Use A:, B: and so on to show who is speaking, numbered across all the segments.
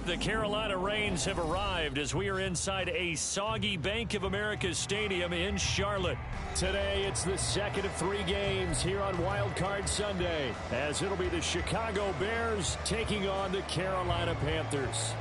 A: The Carolina Rains have arrived as we are inside a soggy Bank of America Stadium in Charlotte. Today, it's the second of 3 games here on Wild Card Sunday, as it'll be the Chicago Bears taking on the Carolina Panthers.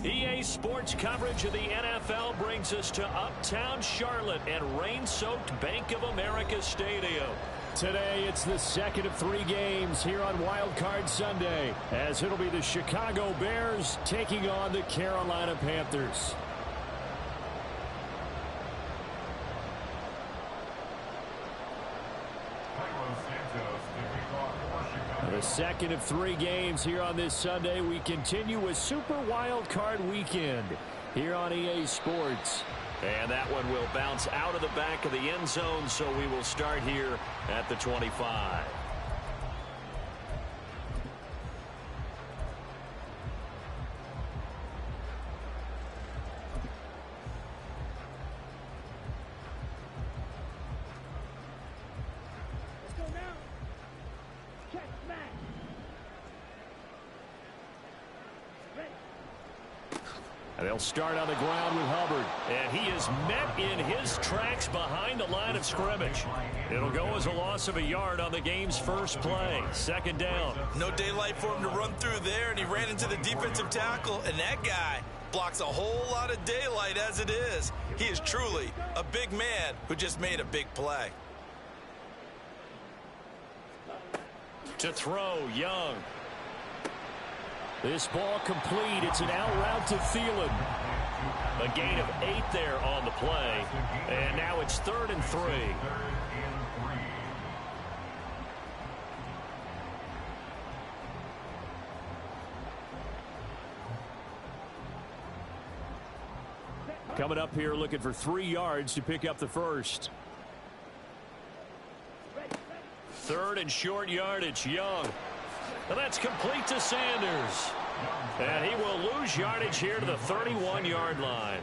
A: EA Sports coverage of the NFL brings us to uptown Charlotte and rain-soaked Bank of America Stadium. Today, it's the second of 3 games here on Wild Card Sunday, as it'll be the Chicago Bears taking on the Carolina Panthers. The second of 3 games here on this Sunday. We continue with Super Wild Card Weekend here on EA Sports. And that one will bounce out of the back of the end zone, so we will start here at the 25. They'll start on the ground with Hubbard. And he is met in his tracks behind the line of scrimmage. It'll go as a loss of a yard on the game's first play. Second down.
B: No daylight for him to run through there, and he ran into the defensive tackle. And that guy, blocks a whole lot of daylight as it is. He is truly a big man who just made a big play.
A: To throw, Young. This ball complete. It's an out route to Thielen. A gain of 8 there on the play. And now it's 3rd and 3. Coming up here looking for 3 yards to pick up the first. 3rd and short yardage, Young. And that's complete to Sanders. And he will lose yardage here to the 31-yard line.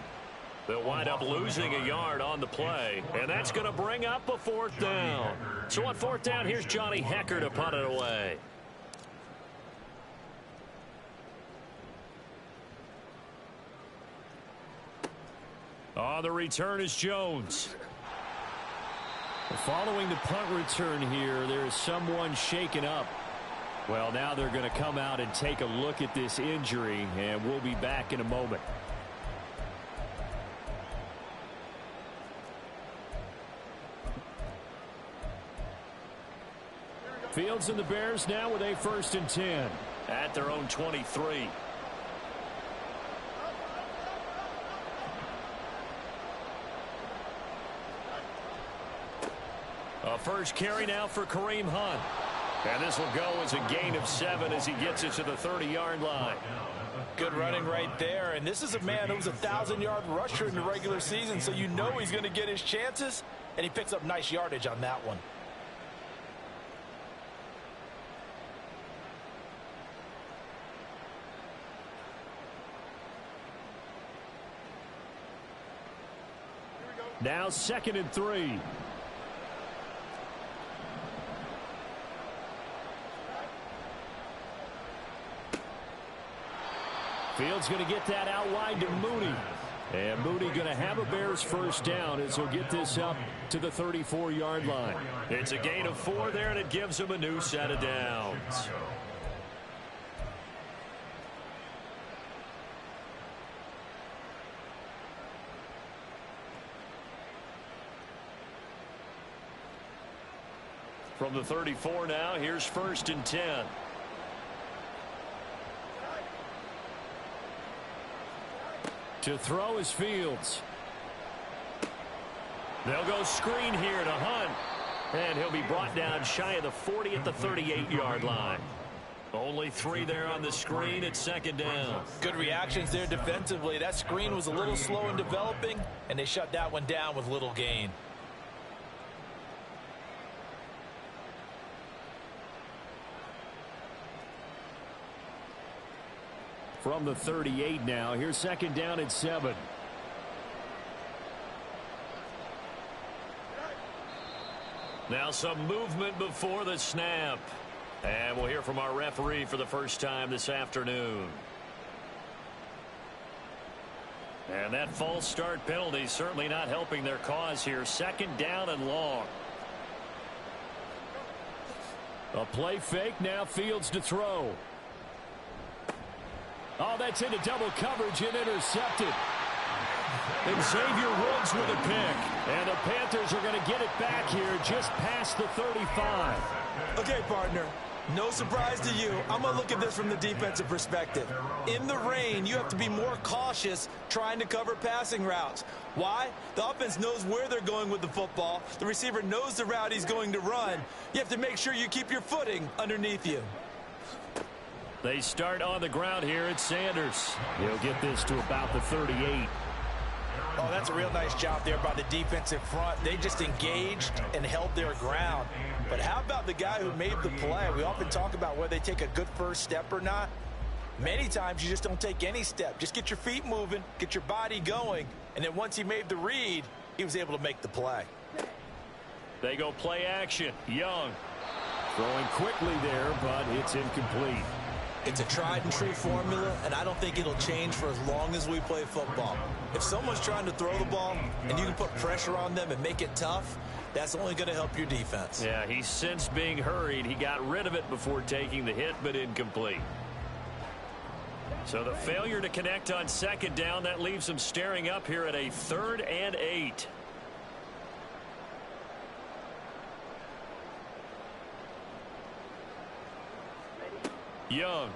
A: They'll wind up losing a yard on the play. And that's going to bring up a 4th down. So on 4th down, here's Johnny Hecker to punt it away. On the return is Jones. Following the punt return here, there is someone shaken up. Well, now they're going to come out and take a look at this injury, and we'll be back in a moment. Fields and the Bears now with a 1st and 10 at their own 23. A first carry now for Kareem Hunt. And this will go as a gain of 7 as he gets it to the 30-yard line.
B: Good running right there. And this is a man who was a 1,000-yard rusher in the regular season, so you know he's going to get his chances. And he picks up nice yardage on that one.
A: Now 2nd and 3. Fields going to get that out wide to Mooney. And Mooney going to have a Bears 1st down as he'll get this up to the 34-yard line. It's a gain of 4 there, and it gives him a new set of downs. From the 34 now, here's 1st and 10. To throw is Fields. They'll go screen here to Hunt. And he'll be brought down shy of the 40 at the 38-yard line. Only 3 there on the screen at 2nd down.
B: Good reactions there defensively. That screen was a little slow in developing, and they shut that one down with little gain.
A: From the 38 now, here's 2nd down and 7. Now some movement before the snap. And we'll hear from our referee for the first time this afternoon. And that false start penalty certainly not helping their cause here. 2nd down and long. A play fake, now Fields to throw. Oh, that's into double coverage and intercepted. And Xavier Woods with a pick. And the Panthers are going to get it back here just past the 35.
B: Okay, partner. No surprise to you. I'm going to look at this from the defensive perspective. In the rain, you have to be more cautious trying to cover passing routes. Why? The offense knows where they're going with the football. The receiver knows the route he's going to run. You have to make sure you keep your footing underneath you.
A: They start on the ground here at Sanders. He'll get this to about the 38.
B: Oh, that's a real nice job there by the defensive front. They just engaged and held their ground. But how about the guy who made the play? We often talk about whether they take a good first step or not. Many times you just don't take any step. Just get your feet moving, get your body going, and then once he made the read, he was able to make the play.
A: They go play action. Young throwing quickly there, but it's incomplete.
B: It's a tried and true formula, and I don't think it'll change for as long as we play football. If someone's trying to throw the ball and you can put pressure on them and make it tough, that's only going to help your defense.
A: Yeah, he's since being hurried. He got rid of it before taking the hit, but incomplete. So the failure to connect on second down, that leaves them staring up here at a 3rd and 8. Young.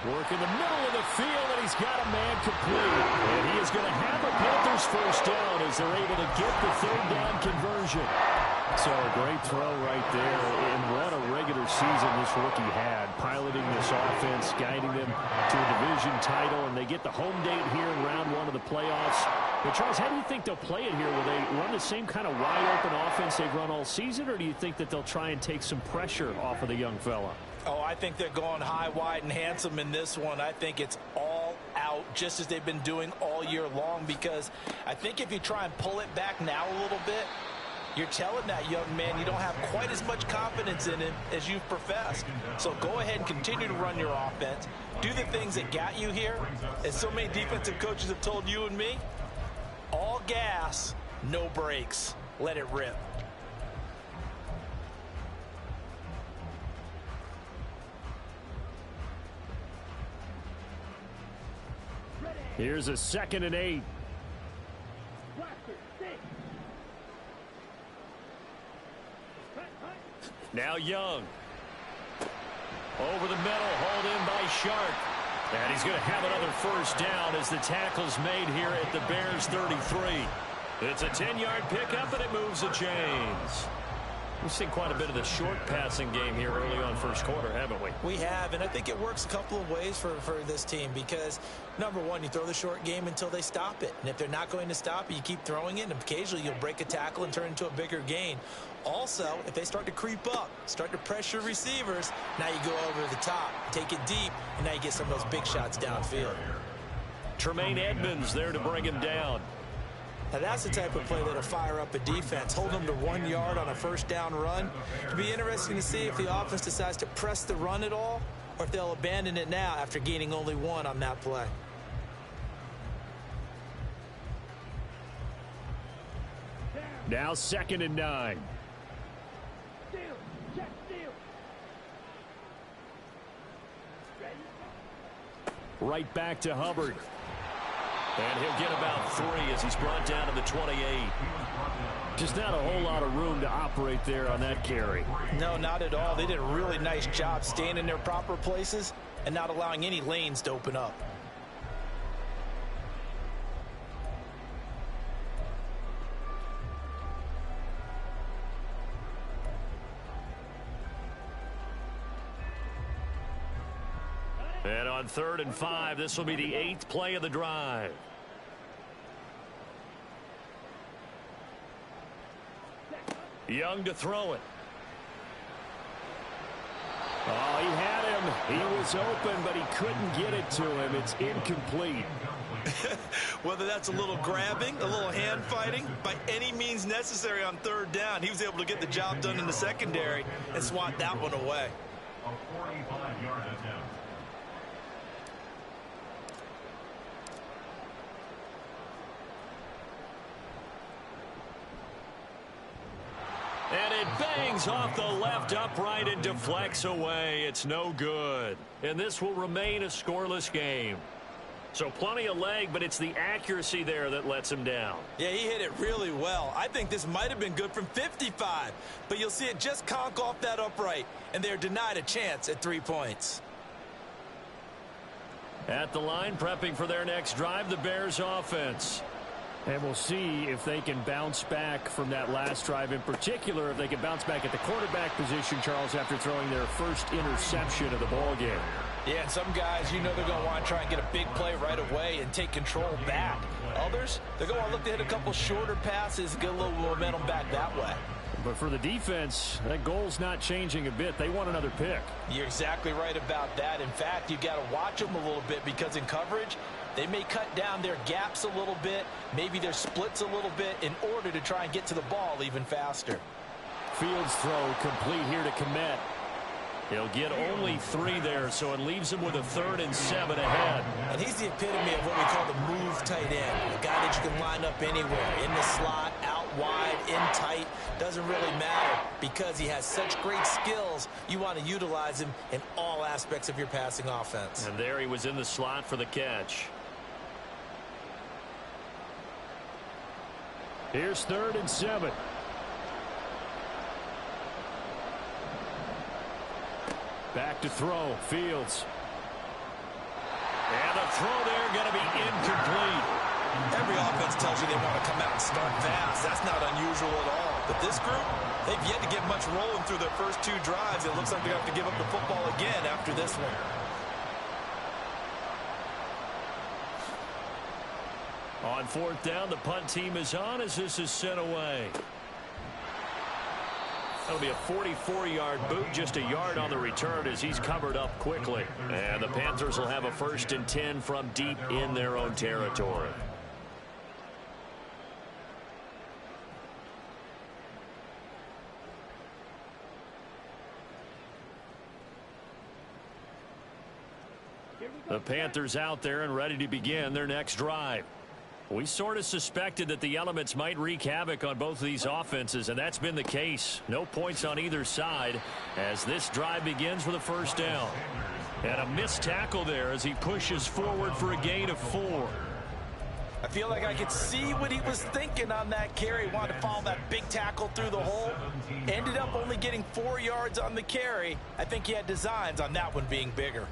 A: Work in the middle of the field, and he's got a man complete. And he is going to have a Panthers first down as they're able to get the 3rd down conversion. So a great throw right there, and what a regular season this rookie had, piloting this offense, guiding them to a division title, and they get the home date here in round 1 of the playoffs. But Charles, how do you think they'll play it here? Will they run the same kind of wide-open offense they've run all season, or do you think that they'll try and take some pressure off of the young fella?
B: Oh, I think they're going high, wide, and handsome in this one. I think it's all out, just as they've been doing all year long, because I think if you try and pull it back now a little bit, you're telling that young man you don't have quite as much confidence in him as you've professed. So go ahead and continue to run your offense. Do the things that got you here. As so many defensive coaches have told you and me, all gas, no brakes. Let it rip.
A: Here's a 2nd and 8. Now Young. Over the middle, hauled in by Sharp. And he's going to have another first down as the tackle's made here at the Bears 33. It's a 10-yard pickup, and it moves the chains. We've seen quite a bit of the short passing game here early on first quarter, haven't we?
B: We have, and I think it works a couple of ways for this team because, number one, you throw the short game until they stop it. And if they're not going to stop it, you keep throwing it, and occasionally you'll break a tackle and turn it into a bigger gain. Also, if they start to creep up, start to pressure receivers, now you go over the top, take it deep, and now you get some of those big shots downfield.
A: Tremaine Edmonds there to bring him down.
B: Now that's the type of play that'll fire up a defense. Hold them to 1 yard on a first down run. It'll be interesting to see if the offense decides to press the run at all or if they'll abandon it now after gaining only 1 on that play.
A: Now 2nd and 9. Right back to Hubbard. And he'll get about 3 as he's brought down to the 28. Just not a whole lot of room to operate there on that carry.
B: No, not at all. They did a really nice job staying in their proper places and not allowing any lanes to open up.
A: And on 3rd and 5, this will be the 8th play of the drive. Young to throw it. Oh, he had him. He was open, but he couldn't get it to him. It's incomplete.
B: Whether that's a little grabbing, a little hand fighting, by any means necessary on 3rd down, he was able to get the job done in the secondary and swat that one away.
C: A 45-yard attempt.
A: And it bangs off the left upright and deflects away. It's no good. And this will remain a scoreless game. So plenty of leg, but it's the accuracy there that lets him down.
B: Yeah, he hit it really well. I think this might have been good from 55. But you'll see it just conk off that upright. And they're denied a chance at 3 points.
A: At the line, prepping for their next drive, the Bears offense. And we'll see if they can bounce back from that last drive, in particular if they can bounce back at the quarterback position, Charles, after throwing their first interception of the ball game.
B: Yeah, and some guys, you know they're going to want to try and get a big play right away and take control back. Others, they're going to want to look to hit a couple shorter passes, get a little momentum back that way.
A: But for the defense, that goal's not changing a bit. They want another pick.
B: You're exactly right about that. In fact, you've got to watch them a little bit because in coverage, they may cut down their gaps a little bit, maybe their splits a little bit in order to try and get to the ball even faster.
A: Fields throw complete here to Kmet. He'll get only 3 there, so it leaves him with a 3rd and 7 ahead.
B: And he's the epitome of what we call the move tight end, a guy that you can line up anywhere, in the slot, out wide, in tight, doesn't really matter because he has such great skills. You want to utilize him in all aspects of your passing offense.
A: And there he was in the slot for the catch. Here's 3rd and 7. Back to throw. Fields. And the throw there going to be incomplete.
B: Every offense tells you they want to come out and start fast. That's not unusual at all. But this group, they've yet to get much rolling through their first 2 drives. It looks like they have to give up the football again after this one.
A: On 4th down, the punt team is on as this is sent away. That'll be a 44-yard boot, just a yard on the return as he's covered up quickly. And the Panthers will have a 1st and 10 from deep in their own territory. The Panthers out there and ready to begin their next drive. We sort of suspected that the elements might wreak havoc on both of these offenses, and that's been the case. No points on either side as this drive begins with a 1st down. And a missed tackle there as he pushes forward for a gain of 4.
B: I feel like I could see what he was thinking on that carry. Wanted to follow that big tackle through the hole. Ended up only getting 4 yards on the carry. I think he had designs on that one being bigger.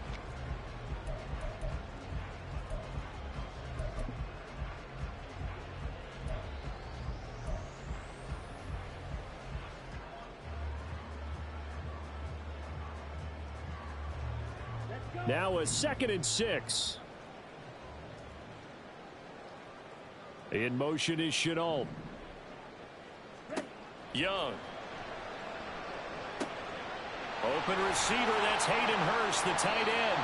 A: Now a 2nd and 6. In motion is Chenault. Young. Open receiver, that's Hayden Hurst, the tight end.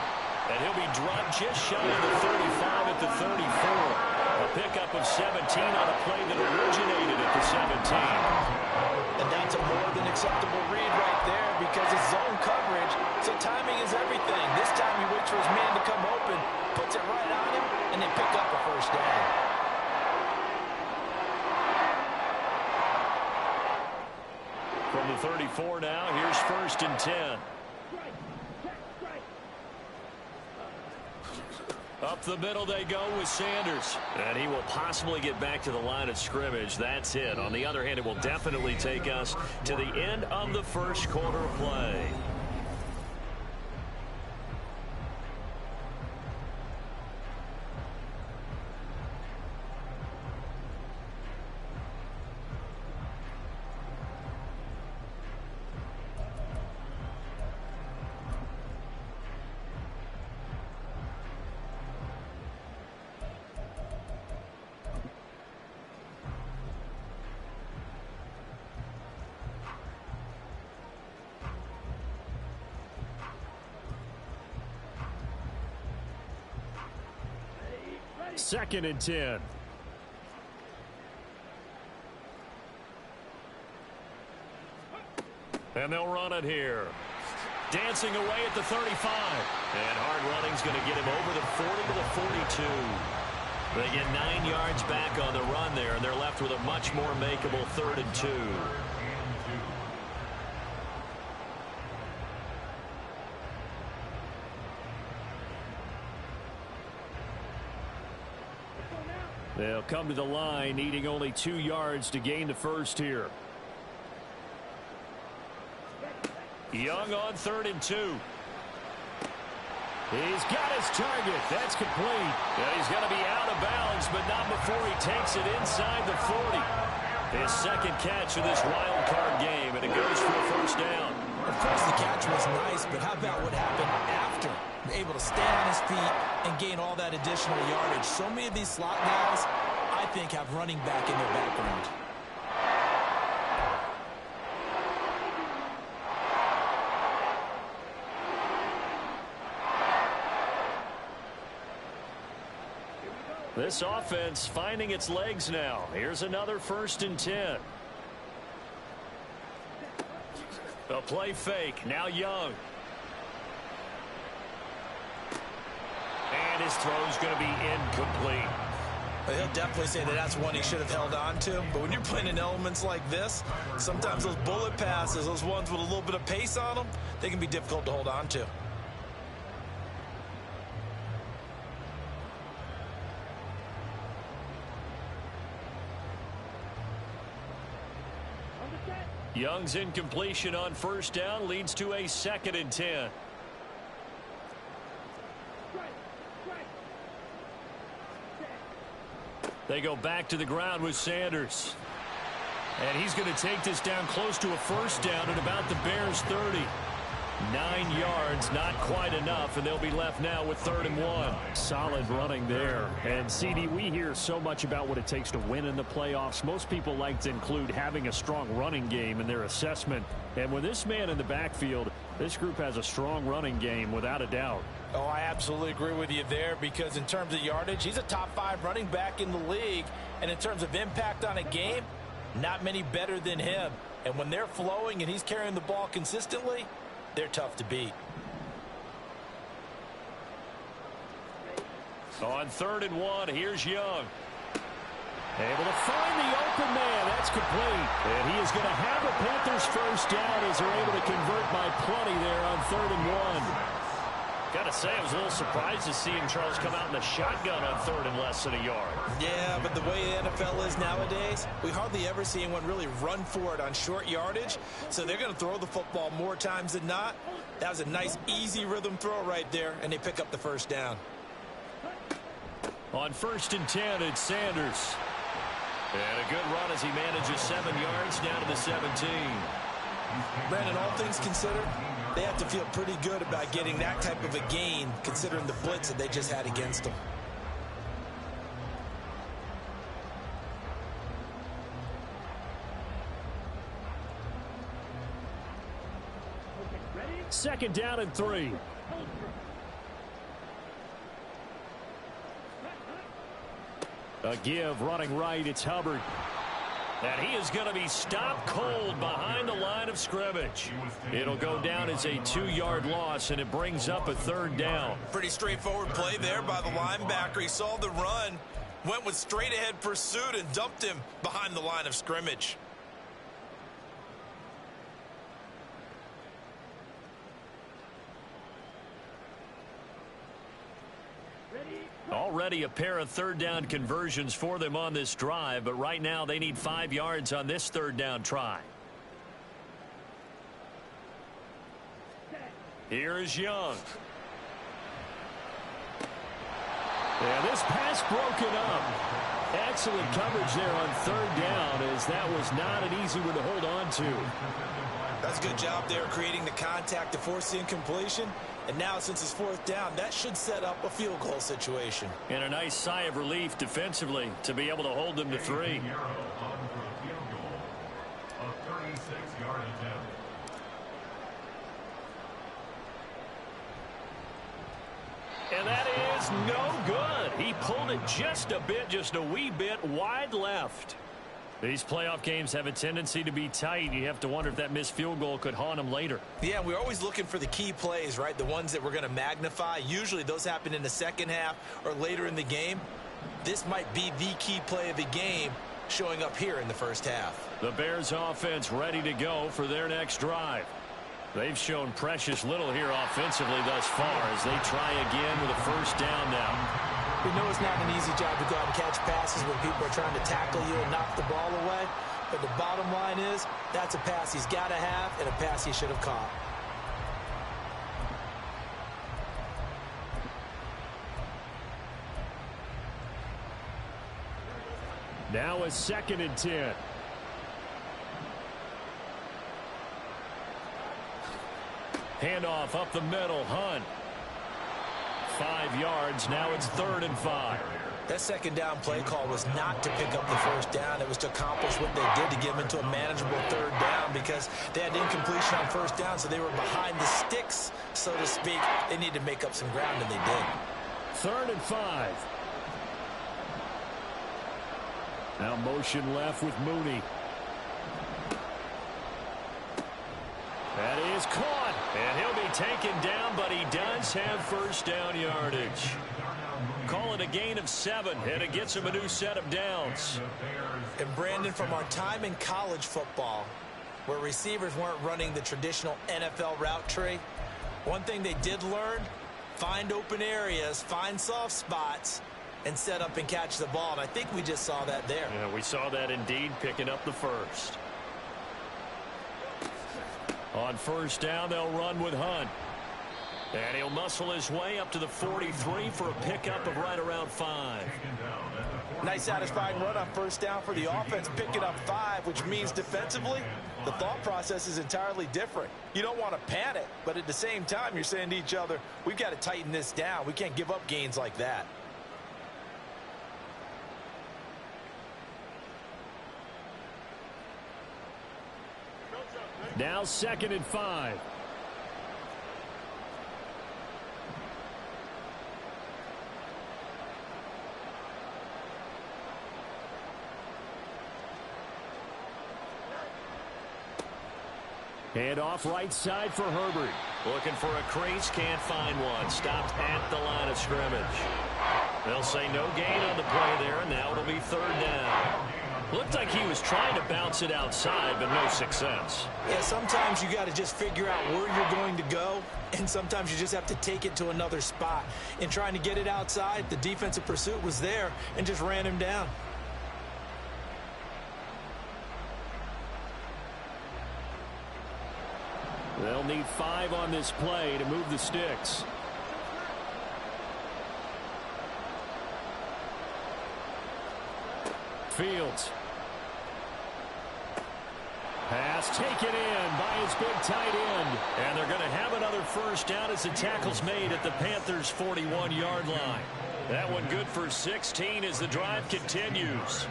A: And he'll be dropped just shy of the 35 at the 34. A pickup of 17 on a play that originated at the 17.
B: And that's a more than acceptable read right there because it's zone coverage, so timing is everything. This time he waits for his man to come open, puts it right on him, and then pick up a 1st down.
A: From the 34 now, here's 1st and 10. Up the middle they go with Sanders. And he will possibly get back to the line of scrimmage. That's it. On the other hand, it will definitely take us to the end of the 1st quarter of play. Second and 10. And they'll run it here. Dancing away at the 35. And hard running's going to get him over the 40 to the 42. They get 9 yards back on the run there, and they're left with a much more makeable 3rd and 2. They'll come to the line, needing only 2 yards to gain the 1st here. Young on 3rd and 2. He's got his target. That's complete. And he's going to be out of bounds, but not before he takes it inside the 40. His 2nd catch of this wild card game, and it goes for a 1st down.
B: Of course, the catch was nice, but how about what happened after? Able to stay on his feet and gain all that additional yardage. So many of these slot guys, I think, have running back in their background.
A: This offense finding its legs now. Here's another 1st and 10. A play fake. Now Young. And his throw's going to be incomplete.
B: But he'll definitely say that that's one he should have held on to. But when you're playing in elements like this, sometimes those bullet passes, those ones with a little bit of pace on them, they can be difficult to hold on to.
A: Young's incompletion on first down leads to a 2nd and 10. They go back to the ground with Sanders. And he's going to take this down close to a first down at about the Bears' 30. 9 yards, not quite enough, and they'll be left now with 3rd and 1.
D: Solid running there. And, CD, we hear so much about what it takes to win in the playoffs. Most people like to include having a strong running game in their assessment. And with this man in the backfield, this group has a strong running game without a doubt.
B: Oh, I absolutely agree with you there, because in terms of yardage, he's a top 5 running back in the league. And in terms of impact on a game, not many better than him. And when they're flowing and he's carrying the ball consistently, they're tough to beat.
A: On 3rd and 1, here's Young. Able to find the open man. That's complete. And he is going to have a Panthers first down as they're able to convert by plenty there on 3rd and 1. Got to say, I was a little surprised to see him, Charles, come out in the shotgun on 3rd and less than a yard.
B: Yeah, but the way the NFL is nowadays, we hardly ever see anyone really run for it on short yardage. So they're going to throw the football more times than not. That was a nice, easy rhythm throw right there, and they pick up the first down.
A: On 1st and 10, it's Sanders. And a good run as he manages 7 yards down to the 17.
B: Brandon, all things considered, they have to feel pretty good about getting that type of a gain, considering the blitz that they just had against them.
D: Second down and 3. A give running right. It's Hubbard.
A: And he is going to be stopped cold behind the line of scrimmage. It'll go down as a 2-yard loss, and it brings up a 3rd down.
B: Pretty straightforward play there by the linebacker. He saw the run, went with straight-ahead pursuit, and dumped him behind the line of scrimmage.
A: Already a pair of 3rd down conversions for them on this drive, but right now they need 5 yards on this 3rd down try. Here is Young.
D: Yeah, this pass broken up. Excellent coverage there on 3rd down, as that was not an easy one to hold on to.
B: That's a good job there creating the contact to force the incompletion. And now, since it's 4th down, that should set up a field goal situation.
A: And a nice sigh of relief defensively to be able to hold them to 3. And that is no good. He pulled it just a wee bit wide left. These playoff games have a tendency to be tight. You have to wonder if that missed field goal could haunt them later.
B: Yeah, we're always looking for the key plays, right? The ones that we're going to magnify. Usually those happen in the second half or later in the game. This might be the key play of the game showing up here in the first half.
A: The Bears offense ready to go for their next drive. They've shown precious little here offensively thus far as they try again with a first down now.
B: We know it's not an easy job to go out and catch passes when people are trying to tackle you and knock the ball away. But the bottom line is that's a pass he's got to have and a pass he should have caught.
D: Now a 2nd and 10.
A: Handoff up the middle. Hunt. 5 yards. Now it's 3rd and 5.
B: That second down play call was not to pick up the first down. It was to accomplish what they did to get them into a manageable 3rd down because they had incompletion on first down, so they were behind the sticks, so to speak. They needed to make up some ground, and they did.
D: 3rd and 5. Now motion left with Mooney.
A: That is caught, and he'll be taken down, but he does have first down yardage. call it a gain of 7, and it gets him a new set of downs.
B: And Brandon, from our time in college football, where receivers weren't running the traditional NFL route tree, one thing they did learn, find open areas, find soft spots, and set up and catch the ball. And I think we just saw that there.
A: Yeah, we saw that indeed, picking up the first. On first down, they'll run with Hunt. And he'll muscle his way up to the 43 for a pickup of right around 5.
B: Nice satisfying run on first down for the offense, picking up 5, which means defensively, the thought process is entirely different. You don't want to panic, but at the same time, you're saying to each other, we've got to tighten this down. We can't give up gains like that.
D: Now 2nd and 5. Hand off right side for Herbert.
A: Looking for a crease, can't find one. Stopped at the line of scrimmage. They'll say no gain on the play there, and now it'll be 3rd down. Looked like he was trying to bounce it outside, but no success.
B: Yeah, sometimes you got to just figure out where you're going to go, and sometimes you just have to take it to another spot. In trying to get it outside, the defensive pursuit was there and just ran him down.
D: They'll need 5 on this play to move the sticks. Fields. Pass taken in by his big tight end.
A: And they're going to have another first down as the tackle's made at the Panthers' 41-yard line. That one good for 16 as the drive continues.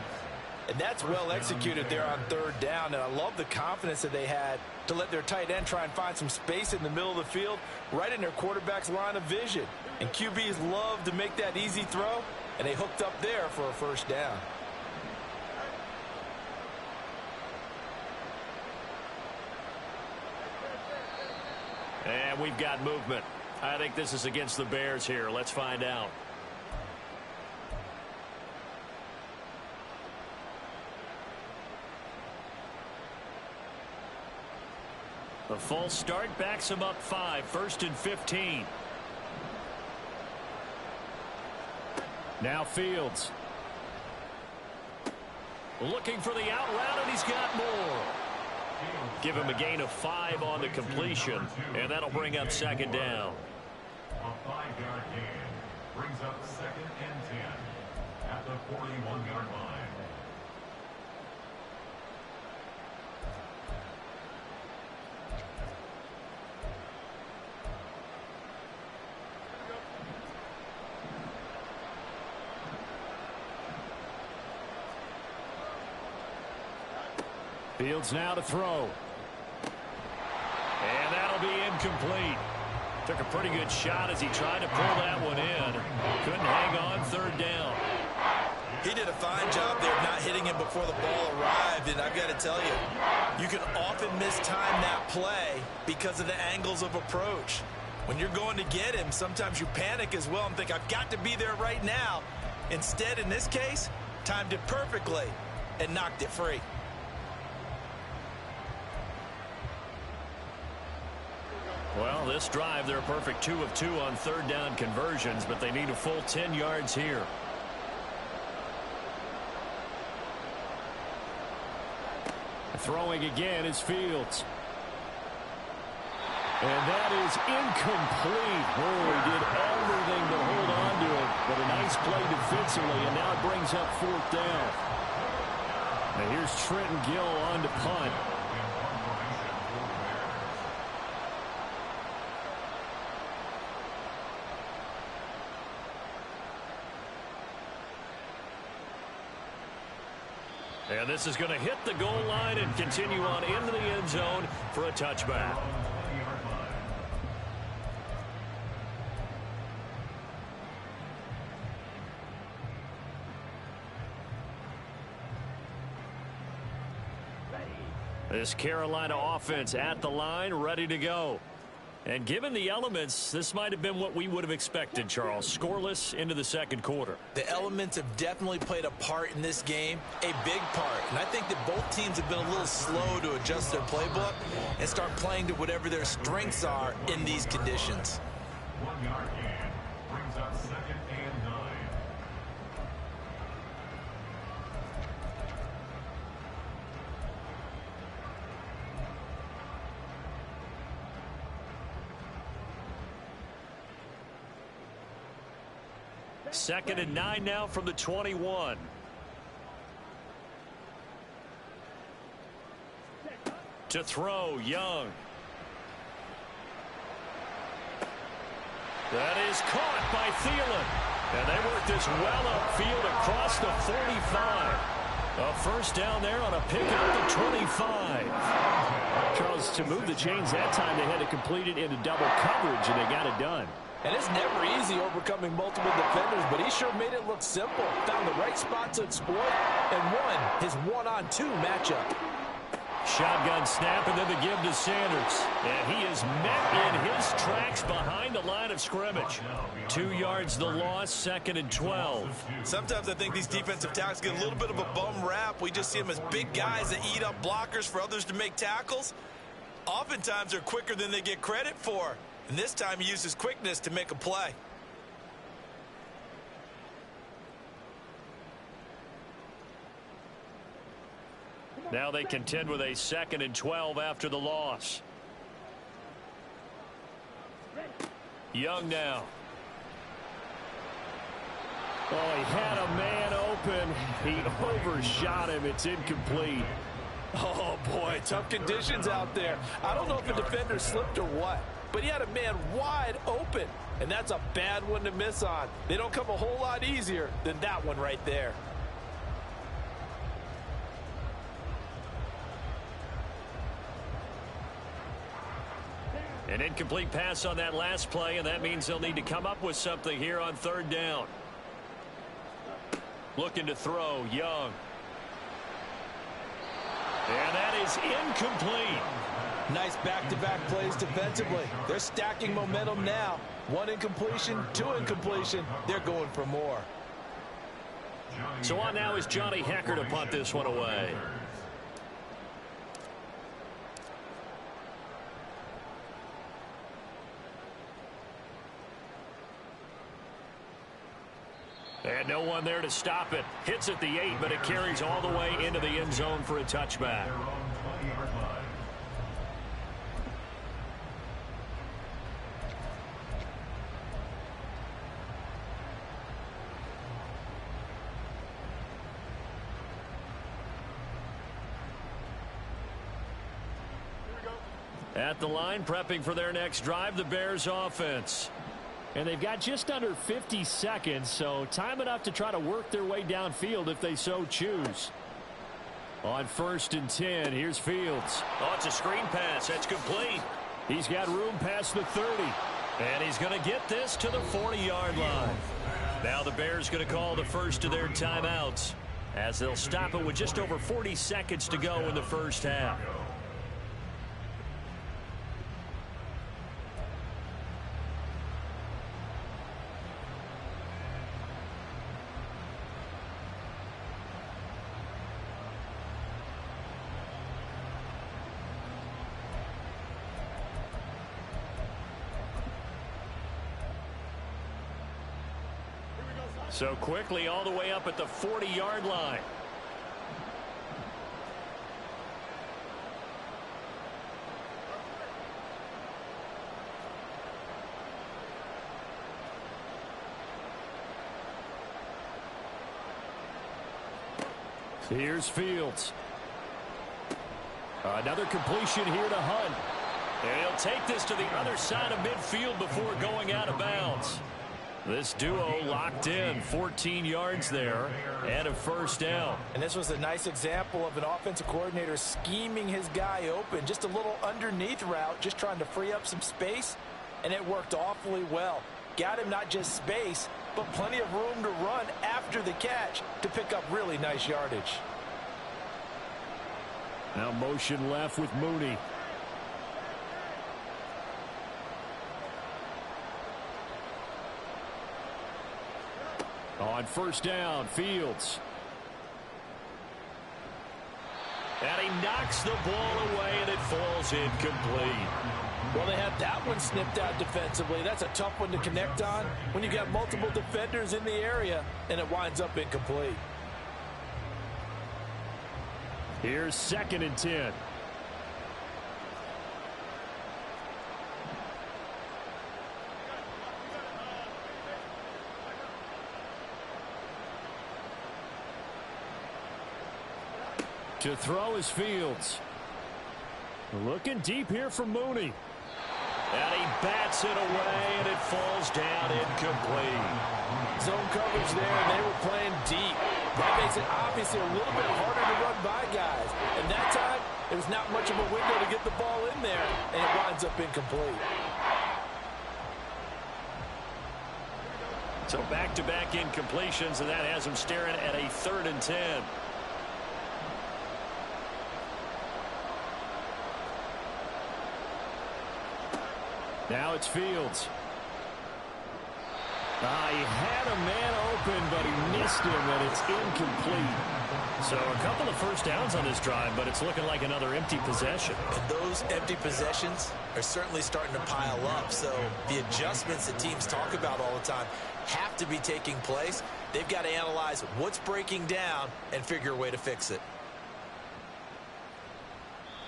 B: And that's well executed there on 3rd down. And I love the confidence that they had to let their tight end try and find some space in the middle of the field, right in their quarterback's line of vision. And QBs love to make that easy throw, and they hooked up there for a first down.
A: And we've got movement. I think this is against the Bears here. Let's find out. A false start backs him up 5. 1st and 15.
D: Now Fields.
A: Looking for the out route, and he's got more. Give him a gain of 5 on the completion, and that'll bring up 2nd down.
C: A 5-yard gain brings up 2nd and 10 at the 41-yard line.
D: Fields now to throw.
A: And that'll be incomplete. Took a pretty good shot as he tried to pull that one in. Couldn't hang on 3rd down.
B: He did a fine job there of not hitting him before the ball arrived. And I've got to tell you, you can often mistime that play because of the angles of approach. When you're going to get him, sometimes you panic as well and think, I've got to be there right now. Instead, in this case, timed it perfectly and knocked it free.
A: Well, this drive, they're a perfect 2 of 2 on 3rd down conversions, but they need a full 10 yards here.
D: Throwing again is Fields. And that is incomplete. Oh, he did everything but hold on to it. But a nice play defensively, and now it brings up 4th down. And here's Trenton Gill on to punt.
A: And this is going to hit the goal line and continue on into the end zone for a touchback. This Carolina offense at the line, ready to go.
D: And given the elements, this might have been what we would have expected, Charles. Scoreless into the second quarter.
B: The elements have definitely played a part in this game, a big part. And I think that both teams have been a little slow to adjust their playbook and start playing to whatever their strengths are in these conditions.
C: 1 yard gain brings up 2nd and 9.
D: Second and 9 now from the 21. To throw, Young. That is caught by Thielen. And they work this well upfield across the 45. A first down there on a pick at the 25. Charles, to move the chains that time, they had to complete it into double coverage, and they got it done.
B: And it's never easy overcoming multiple defenders, but he sure made it look simple. Found the right spot to exploit and won his one-on-two matchup.
D: Shotgun snap and then the give to Sanders. And he is met in his tracks behind the line of scrimmage. 2 yards the loss, 2nd and 12.
B: Sometimes I think these defensive tackles get a little bit of a bum rap. We just see them as big guys that eat up blockers for others to make tackles. Oftentimes they're quicker than they get credit for. And this time he used his quickness to make a play.
D: Now they contend with a 2nd and 12 after the loss. Young now. Oh, he had a man open. He overshot him. It's incomplete.
B: Oh, boy, tough conditions out there. I don't know if a defender slipped or what, but he had a man wide open, and that's a bad one to miss on. They don't come a whole lot easier than that one right there.
D: An incomplete pass on that last play, and that means they'll need to come up with something here on 3rd down. Looking to throw, Young. And that is incomplete.
B: Nice back-to-back plays defensively. They're stacking momentum now. 1 incompletion, 2 incompletion. They're going for more.
D: So on now is Johnny Hecker to punt this one away. And no one there to stop it. Hits at the 8, but it carries all the way into the end zone for a touchback. At the line, prepping for their next drive, the Bears offense. And they've got just under 50 seconds, so time enough to try to work their way downfield if they so choose. On 1st and 10, here's Fields. Oh, it's a screen pass. That's complete. He's got room past the 30. And he's going to get this to the 40-yard line. Now the Bears going to call the first of their timeouts, as they'll stop it with just over 40 seconds to go in the first half. So quickly all the way up at the 40-yard line. Here's Fields. Another completion here to Hunt. And he'll take this to the other side of midfield before going out of bounds. This duo locked in, 14 yards there, and a first down.
B: And this was a nice example of an offensive coordinator scheming his guy open. Just a little underneath route, just trying to free up some space, and it worked awfully well. Got him not just space, but plenty of room to run after the catch to pick up really nice yardage.
D: Now motion left with Mooney. On first down, Fields.
A: And he knocks the ball away, and it falls incomplete.
B: Well, they had that one snipped out defensively. That's a tough one to connect on when you've got multiple defenders in the area, and it winds up incomplete.
D: Here's 2nd and 10. To throw is Fields. Looking deep here for Mooney.
A: And he bats it away, and it falls down incomplete.
B: Zone coverage there, and they were playing deep. That makes it obviously a little bit harder to run by guys. And that time, there was not much of a window to get the ball in there, and it winds up incomplete.
A: So back-to-back incompletions, and that has him staring at a 3rd and 10.
D: Now it's Fields.
A: He had a man open, but he missed him, and it's incomplete.
D: So a couple of first downs on this drive, but it's looking like another empty possession.
B: And those empty possessions are certainly starting to pile up. So the adjustments that teams talk about all the time have to be taking place. They've got to analyze what's breaking down and figure a way to fix it.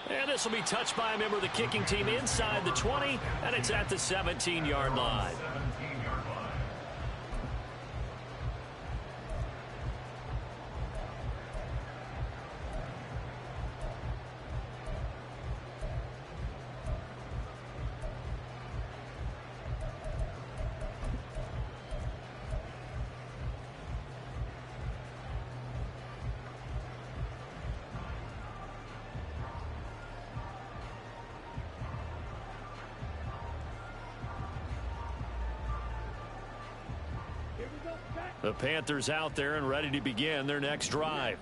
A: And this will be touched by a member of the kicking team inside the 20, and it's at the 17-yard line. The Panthers out there and ready to begin their next drive.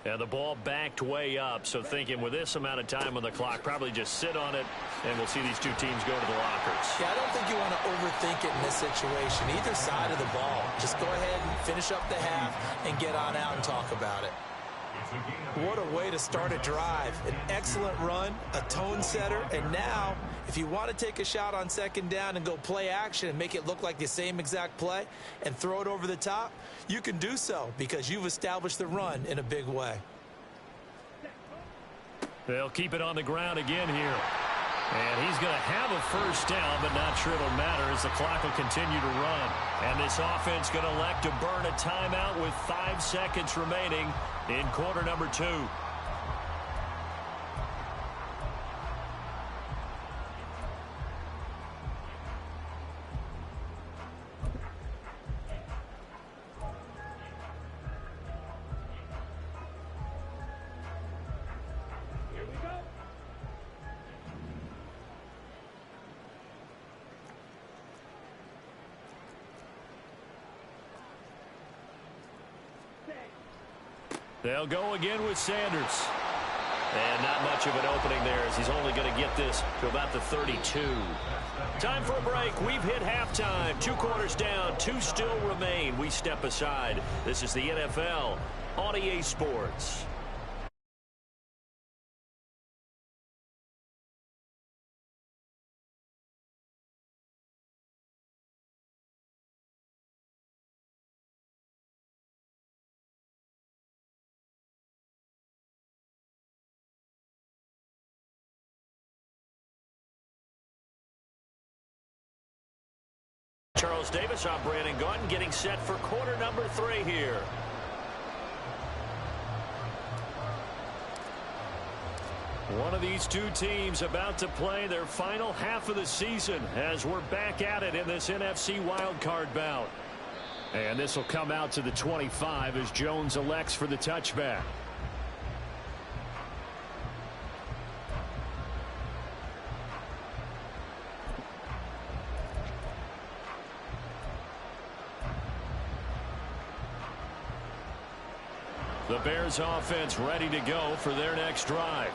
A: And the ball backed way up, so thinking with this amount of time on the clock, probably just sit on it, and we'll see these two teams go to the lockers.
B: Yeah, I don't think you want to overthink it in this situation. Either side of the ball. Just go ahead and finish up the half and get on out and talk about it. What a way to start a drive. An excellent run, a tone setter, and now if you want to take a shot on 2nd down and go play action and make it look like the same exact play and throw it over the top, you can do so because you've established the run in a big way.
A: They'll keep it on the ground again here. And he's going to have a first down, but not sure it'll matter as the clock will continue to run. And this offense going to elect to burn a timeout with 5 seconds remaining in quarter number 2. They'll go again with Sanders. And not much of an opening there as he's only going to get this to about the 32. Time for a break. We've hit halftime. 2 quarters down. 2 still remain. We step aside. This is the NFL on EA Sports. Charles Davis, I'm Brandon Gaudin, getting set for quarter number 3 here. One of these two teams about to play their final half of the season as we're back at it in this NFC wildcard bout. And this will come out to the 25 as Jones elects for the touchback. The Bears offense ready to go for their next drive.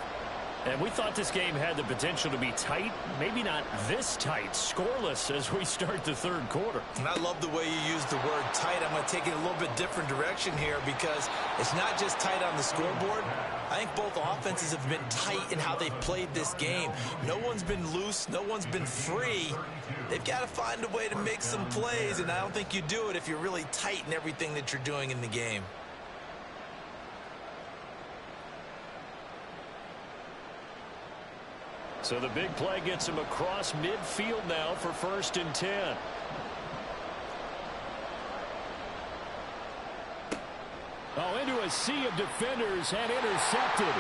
D: And we thought this game had the potential to be tight, maybe not this tight, scoreless as we start the third quarter.
B: And I love the way you use the word tight. I'm going to take it a little bit different direction here because it's not just tight on the scoreboard. I think both offenses have been tight in how they've played this game. No one's been loose. No one's been free. They've got to find a way to make some plays, and I don't think you do it if you're really tight in everything that you're doing in the game.
D: So the big play gets him across midfield now for 1st and 10. Oh, into a sea of defenders and intercepted.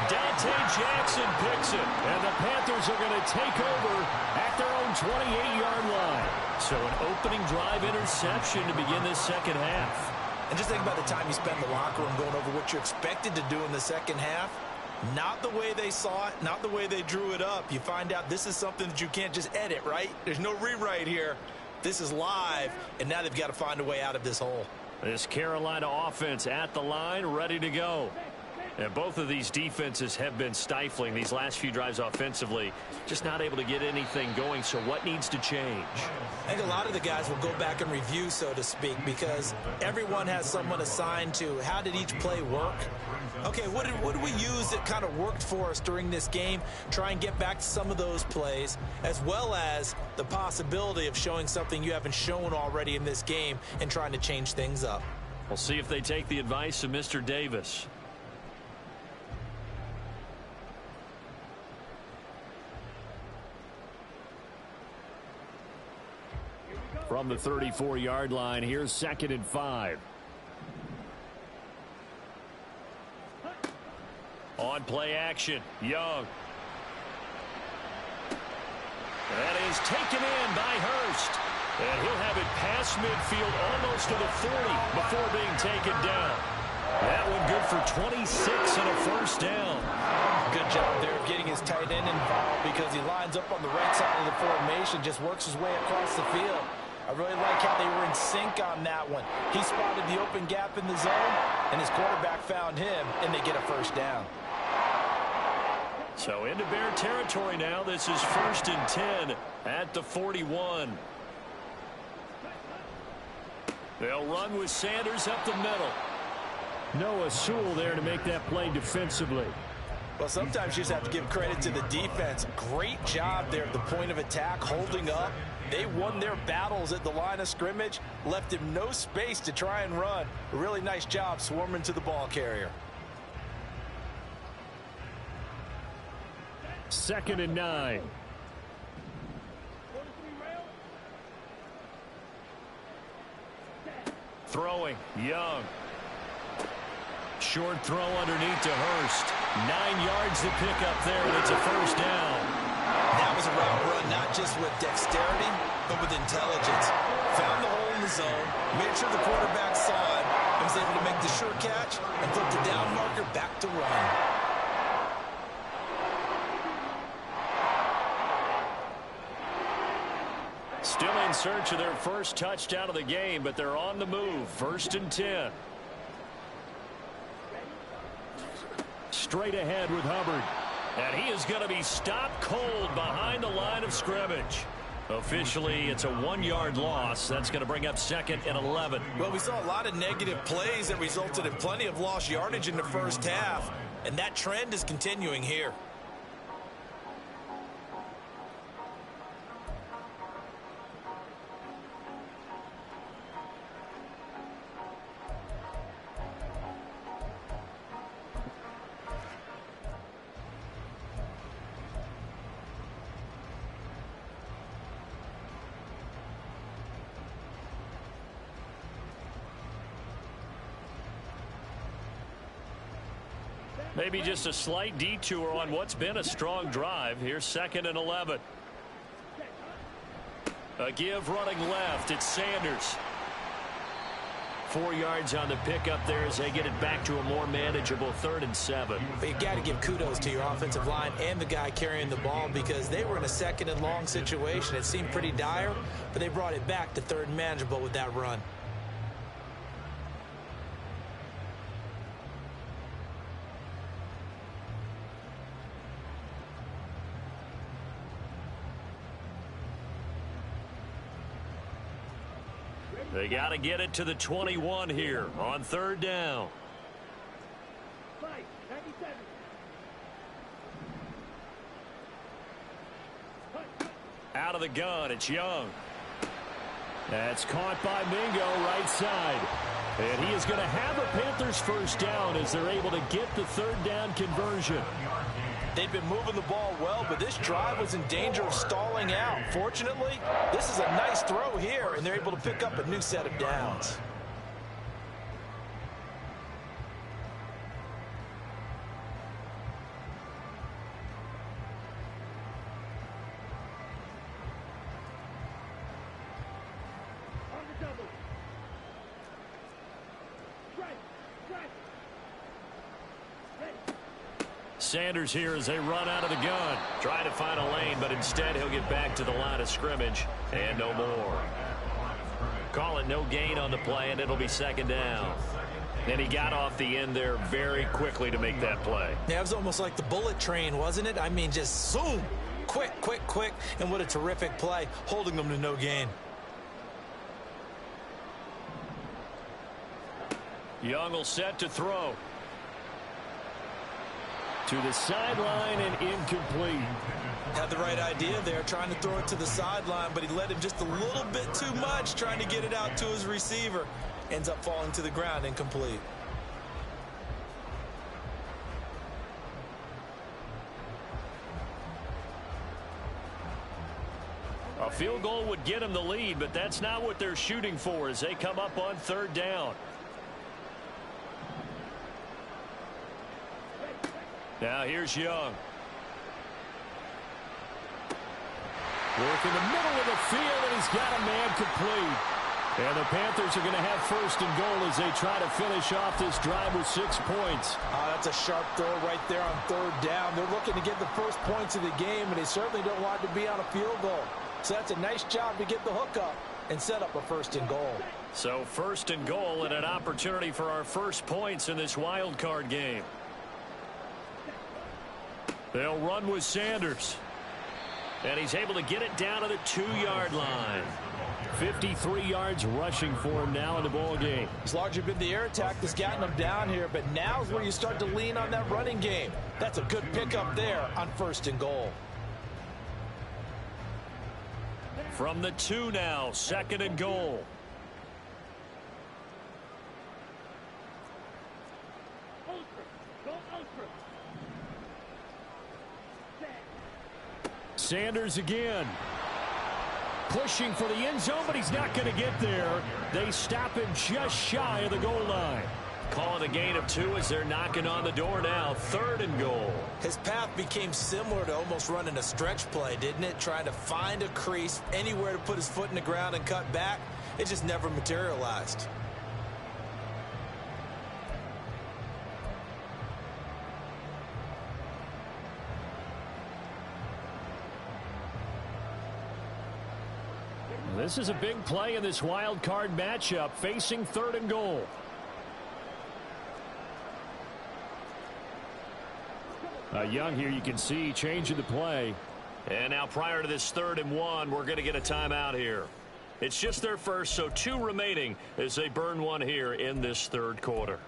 D: Dante Jackson picks it, and the Panthers are going to take over at their own 28-yard line. So an opening drive interception to begin this second half.
B: And just think about the time you spend in the locker room going over what you're expected to do in the second half. Not the way they saw it, not the way they drew it up. You find out this is something that you can't just edit, right? There's no rewrite here. This is live, and now they've got to find a way out of this hole.
D: This Carolina offense at the line, ready to go. And both of these defenses have been stifling these last few drives offensively. Just not able to get anything going, so what needs to change?
B: I think a lot of the guys will go back and review, so to speak, because everyone has someone assigned to how did each play work. Okay, what did we use that kind of worked for us during this game? Try and get back to some of those plays, as well as the possibility of showing something you haven't shown already in this game and trying to change things up.
D: We'll see if they take the advice of Mr. Davis. From the 34-yard line, here's 2nd and 5. On play action, Young. That is taken in by Hurst. And he'll have it past midfield almost to the 40 before being taken down. That one good for 26 and a 1st down.
B: Good job there of getting his tight end involved because he lines up on the right side of the formation, just works his way across the field. I really like how they were in sync on that one. He spotted the open gap in the zone, and his quarterback found him, and they get a 1st down.
D: So into Bear territory now. This is 1st and 10 at the 41. They'll run with Sanders up the middle. Noah Sewell there to make that play defensively.
B: Well, sometimes you just have to give credit to the defense. Great job there at the point of attack, holding up. They won their battles at the line of scrimmage, left him no space to try and run. A really nice job swarming to the ball carrier.
D: 2nd and 9. Throwing, Young. Short throw underneath to Hurst. 9 yards to pick up there, and it's a 1st down.
B: That was a route run, not just with dexterity, but with intelligence. Found the hole in the zone, made sure the quarterback saw it, and was able to make the sure catch and flip the down marker back to run.
D: Still in search of their 1st touchdown of the game, but they're on the move. 1st and 10. Straight ahead with Hubbard. And he is going to be stopped cold behind the line of scrimmage. Officially, it's a 1-yard loss. That's going to bring up 2nd and 11.
B: Well, we saw a lot of negative plays that resulted in plenty of lost yardage in the 1st half, and that trend is continuing here.
D: Maybe just a slight detour on what's been a strong drive. Here's 2nd and 11. A give running left. It's Sanders. 4 yards on the pickup there as they get it back to a more manageable 3rd and 7.
B: But you got to give kudos to your offensive line and the guy carrying the ball because they were in a 2nd and long situation. It seemed pretty dire, but they brought it back to 3rd and manageable with that run.
A: They got to get it to the 21 here on third down. Out of the gun, it's Young. That's caught by Mingo, right side. And he is going to have a Panthers first down as they're able to get the third down conversion.
B: They've been moving the ball well, but this drive was in danger of stalling out. Fortunately, this is a nice throw here, and they're able to pick up a new set of downs.
A: Sanders here as they run out of the gun. Trying to find a lane, but instead he'll get back to the line of scrimmage. And no more. Call it no gain on the play, and it'll be second down. And he got off the end there very quickly to make that play.
B: Yeah, it was almost like the bullet train, wasn't it? I mean, just zoom. Quick, quick, quick. And what a terrific play, holding them to no gain.
A: Young will set to throw.
D: To the sideline and incomplete.
B: Had the right idea there, trying to throw it to the sideline, but he led him just a little bit too much, trying to get it out to his receiver. Ends up falling to the ground, incomplete.
A: A field goal would get him the lead, but that's not what they're shooting for as they come up on third down. Now here's Young.
D: Work in the middle of the field, and he's got a man complete. And the Panthers are going to have first and goal as they try to finish off this drive with 6 points.
B: That's a sharp throw right there on third down. They're looking to get the first points of the game, and they certainly don't want to be on a field goal. So that's a nice job to get the hook up and set up a first and goal.
A: So first and goal and an opportunity for our first points in this wild card game. They'll run with Sanders. And he's able to get it down to the 2-yard line.
D: 53 yards rushing for him now in the ball game.
B: It's largely been the air attack that's gotten him down here, but now is where you start to lean on that running game. That's a good pickup there on first and goal.
A: From the 2 now, second and goal.
D: Sanders again. Pushing for the end zone, but he's not going to get there. They stop him just shy of the goal line.
A: Calling a gain of 2 as they're knocking on the door now. Third and goal.
B: His path became similar to almost running a stretch play, didn't it? Trying to find a crease, anywhere to put his foot in the ground and cut back. It just never materialized.
D: This is a big play in this wild card matchup, facing third and goal. Young here, you can see changing the play.
A: And now prior to this 3rd and 1, we're going to get a timeout here. It's just their first, so 2 remaining as they burn one here in this third quarter.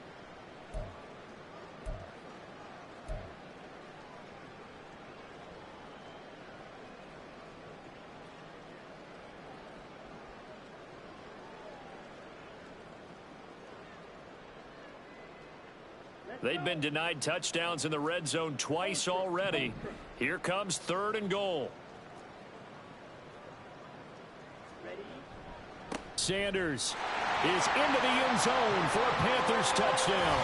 A: They've been denied touchdowns in the red zone twice already. Here comes 3rd and goal.
D: Sanders is into the end zone for a Panthers touchdown.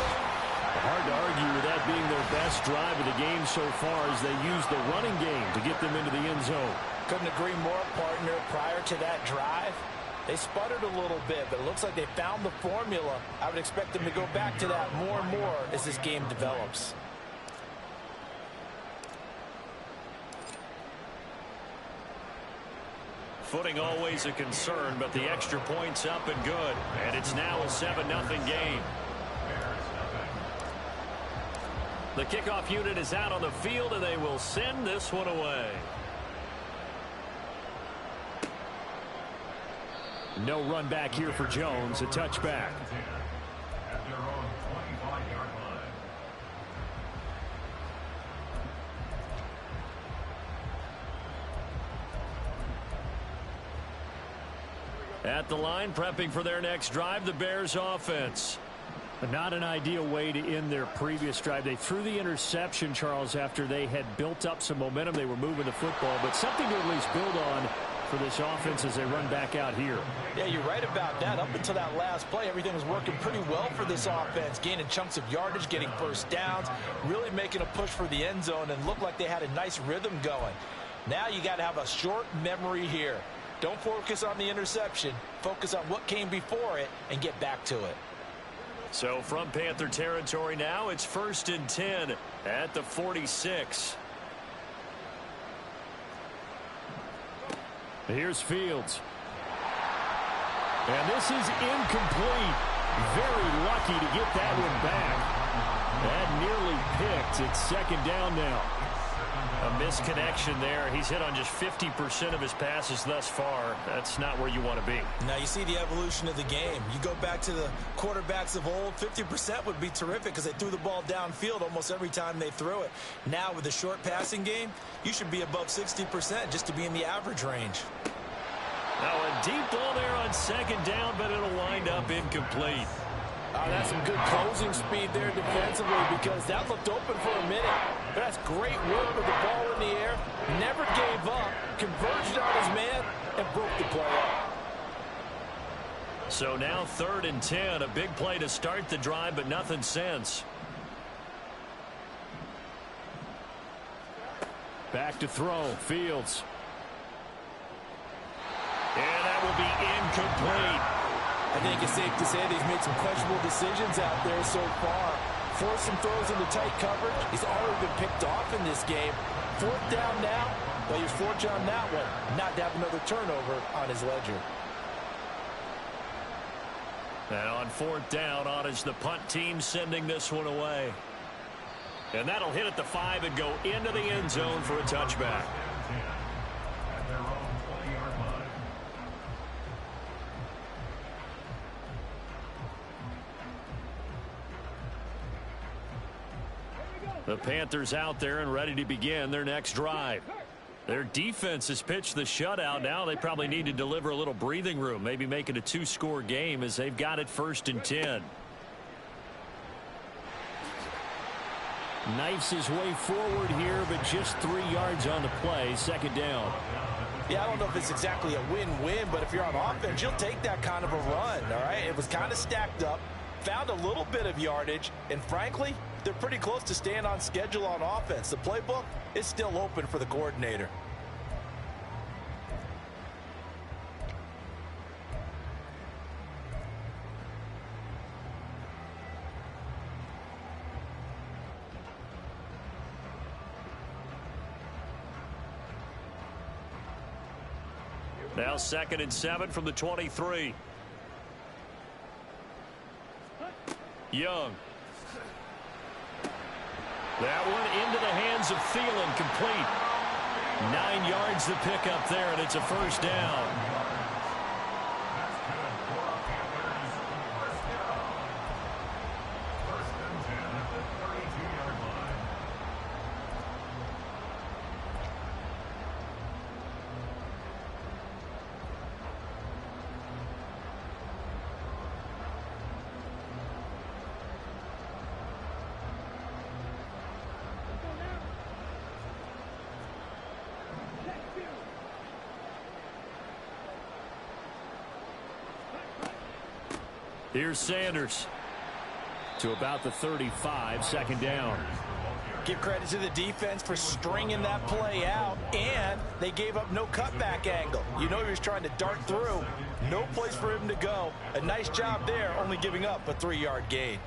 D: Hard to argue with that being their best drive of the game so far as they use the running game to get them into the end zone.
B: Couldn't agree more, partner. Prior to that drive, they sputtered a little bit, but it looks like they found the formula. I would expect them to go back to that more and more as this game develops.
A: Footing always a concern, but the extra point's up and good. And it's now a 7-0 game. The kickoff unit is out on the field, and they will send this one away.
D: No run back here for Jones. A touchback.
C: At their own 25-yard line.
A: At the line, prepping for their next drive, the Bears offense.
D: Not an ideal way to end their previous drive. They threw the interception, Charles, after they had built up some momentum. They were moving the football, but something to at least build on for this offense as they run back out here.
B: Yeah, you're right about that. Up until that last play, everything was working pretty well for this offense, gaining chunks of yardage, getting first downs, really making a push for the end zone, and looked like they had a nice rhythm going. Now you got to have a short memory here. Don't focus on the interception. Focus on what came before it and get back to it.
A: So from Panther territory now, it's 1st and 10 at the 46.
D: Here's Fields.
A: And this is incomplete. Very lucky to get that one back. That nearly picked. It's 2nd down now. A misconnection there. He's hit on just 50% of his passes thus far. That's not where you want to be.
B: Now you see the evolution of the game. You go back to the quarterbacks of old, 50% would be terrific because they threw the ball downfield almost every time they threw it. Now with the short passing game, you should be above 60% just to be in the average range.
A: Now a deep ball there on 2nd down, but it'll wind up incomplete.
B: That's some good closing speed there defensively because that looked open for a minute. But that's great work with the ball in the air. Never gave up, converged on his man, and broke the play up.
A: So now 3rd and 10, a big play to start the drive, but nothing since.
D: Back to throw. Fields.
A: And that will be incomplete.
B: I think it's safe to say that he's made some questionable decisions out there so far. Forced some throws into tight coverage. He's already been picked off in this game. 4th down now. Well, he was fortunate on that one not to have another turnover on his ledger.
A: And on 4th down, on is the punt team sending this one away. And that'll hit at the 5 and go into the end zone for a touchback.
C: At their own 20-yard line.
A: The Panthers out there and ready to begin their next drive. Their defense has pitched the shutout. Now they probably need to deliver a little breathing room, maybe make it a 2-score game as they've got it 1st and 10.
D: Knifes his way forward here, but just 3 yards on the play. 2nd down.
B: Yeah, I don't know if it's exactly a win-win, but if you're on offense, you'll take that kind of a run, all right? It was kind of stacked up, found a little bit of yardage, and frankly, they're pretty close to staying on schedule on offense. The playbook is still open for the coordinator.
A: Now 2nd and 7 from the 23. Young. That one into the hands of Thielen, complete. 9 yards the pickup there, and it's a 1st down. Here's Sanders to about the 35, 2nd down.
B: Give credit to the defense for stringing that play out, and they gave up no cutback angle. You know he was trying to dart through. No place for him to go. A nice job there, only giving up a 3-yard gain.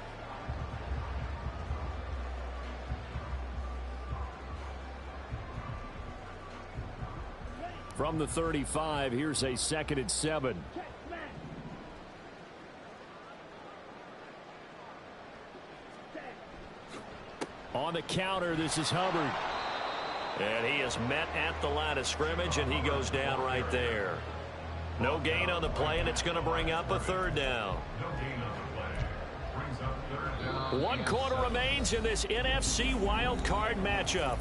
D: From the 35, here's a 2nd and 7. On the counter, this is Hubbard.
A: And he is met at the line of scrimmage, and he goes down right there. No gain on the play, and it's going to bring up a third down.
C: No gain on the play. Brings up third down.
A: 1 quarter remains in this NFC wild card matchup.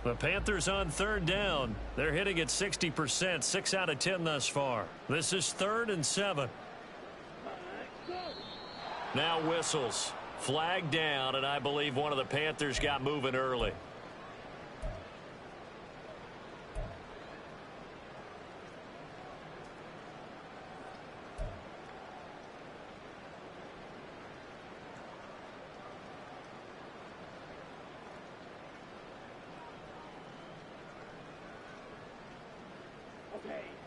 A: The Panthers on third down. They're hitting at 60%, 6 out of 10 thus far. This is 3rd and 7. Now whistles. Flag down, and I believe one of the Panthers got moving early.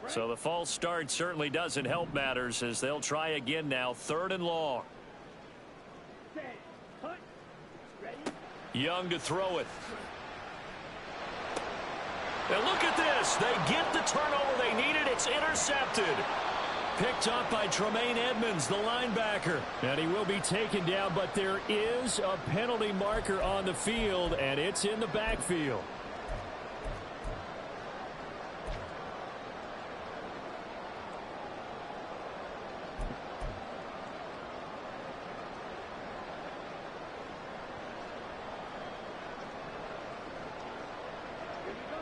A: So the false start certainly doesn't help matters as they'll try again now. 3rd and long. Young to throw it. And look at this. They get the turnover they needed. It's intercepted. Picked up by Tremaine Edmonds, the linebacker. And he will be taken down, but there is a penalty marker on the field, and it's in the backfield.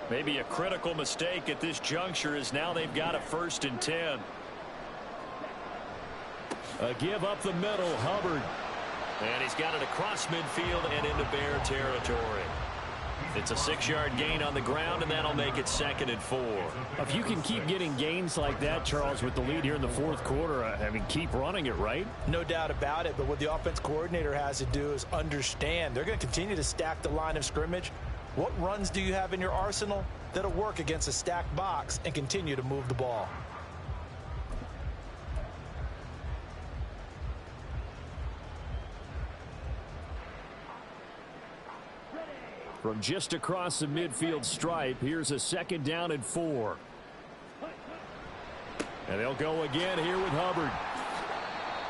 A: Maybe a critical mistake at this juncture as now they've got a 1st and 10. A give up the middle, Hubbard. And he's got it across midfield and into Bear territory. It's a 6-yard gain on the ground, and that'll make it 2nd and 4.
D: If you can keep getting gains like that, Charles, with the lead here in the 4th quarter, I mean, keep running it, right?
B: No doubt about it, but what the offense coordinator has to do is understand they're going to continue to stack the line of scrimmage. What runs do you have in your arsenal that'll work against a stacked box and continue to move the ball?
D: From just across the midfield stripe, here's a 2nd down and 4. And they'll go again here with Hubbard.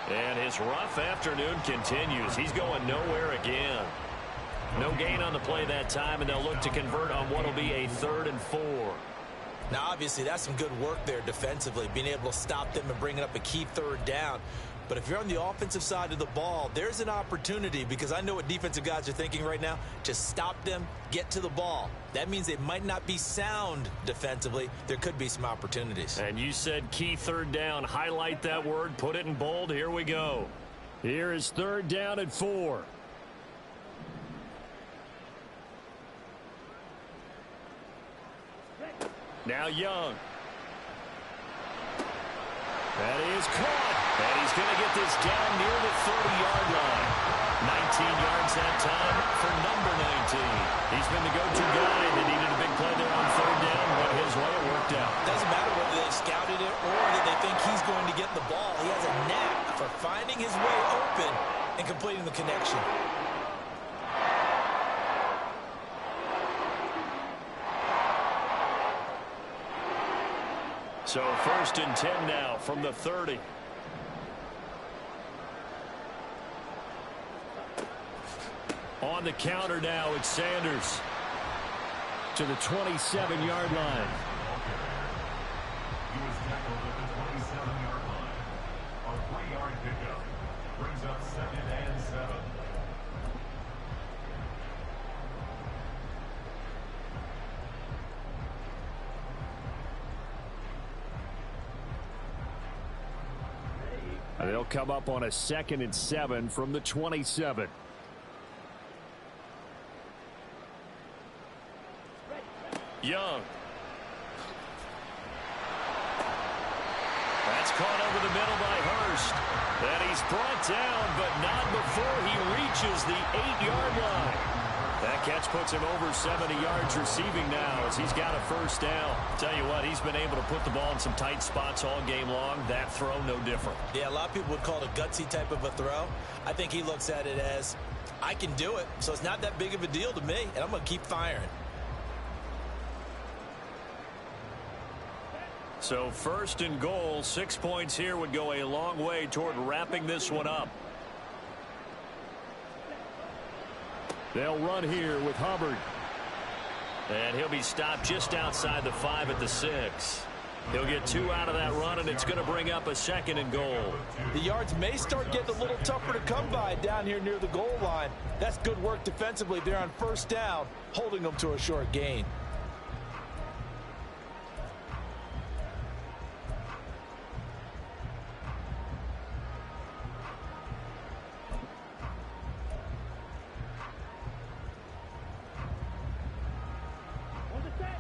A: And his rough afternoon continues. He's going nowhere again. No gain on the play that time, and they'll look to convert on what will be a 3rd and 4.
B: Now, obviously, that's some good work there defensively, being able to stop them and bringing up a key 3rd down. But if you're on the offensive side of the ball, there's an opportunity, because I know what defensive guys are thinking right now, to stop them, get to the ball. That means they might not be sound defensively. There could be some opportunities.
A: And you said key 3rd down. Highlight that word. Put it in bold. Here we go.
D: Here is 3rd down and 4.
A: Now Young.
D: That is caught.
A: And he's going to get this down near the 30-yard line. 19 yards that time for number 19. He's been the go-to guy. They needed a big play there on 3rd down, but his way it worked out.
B: Doesn't matter whether they scouted it or that they think he's going to get the ball. He has a knack for finding his way open and completing the connection.
A: So 1st and 10 now from the 30.
D: On the counter now, it's Sanders to the 27-yard line.
C: He was tackled at the 27-yard line. A 3-yard pickup brings up 2nd and 7.
D: And they'll come up on a 2nd and 7 from the 27.
A: Young. That's caught over the middle by Hurst. And he's brought down, but not before he reaches the 8-yard line. That catch puts him over 70 yards receiving now as he's got a 1st down. Tell you what, he's been able to put the ball in some tight spots all game long. That throw, no different.
B: Yeah, a lot of people would call it a gutsy type of a throw. I think he looks at it as, I can do it, so it's not that big of a deal to me, and I'm going to keep firing.
A: So first and goal, 6 points here would go a long way toward wrapping this one up.
D: They'll run here with Hubbard.
A: And he'll be stopped just outside the 5 at the 6. He'll get 2 out of that run, and it's going to bring up a second and goal.
B: The yards may start getting a little tougher to come by down here near the goal line. That's good work defensively there on first down, holding them to a short gain.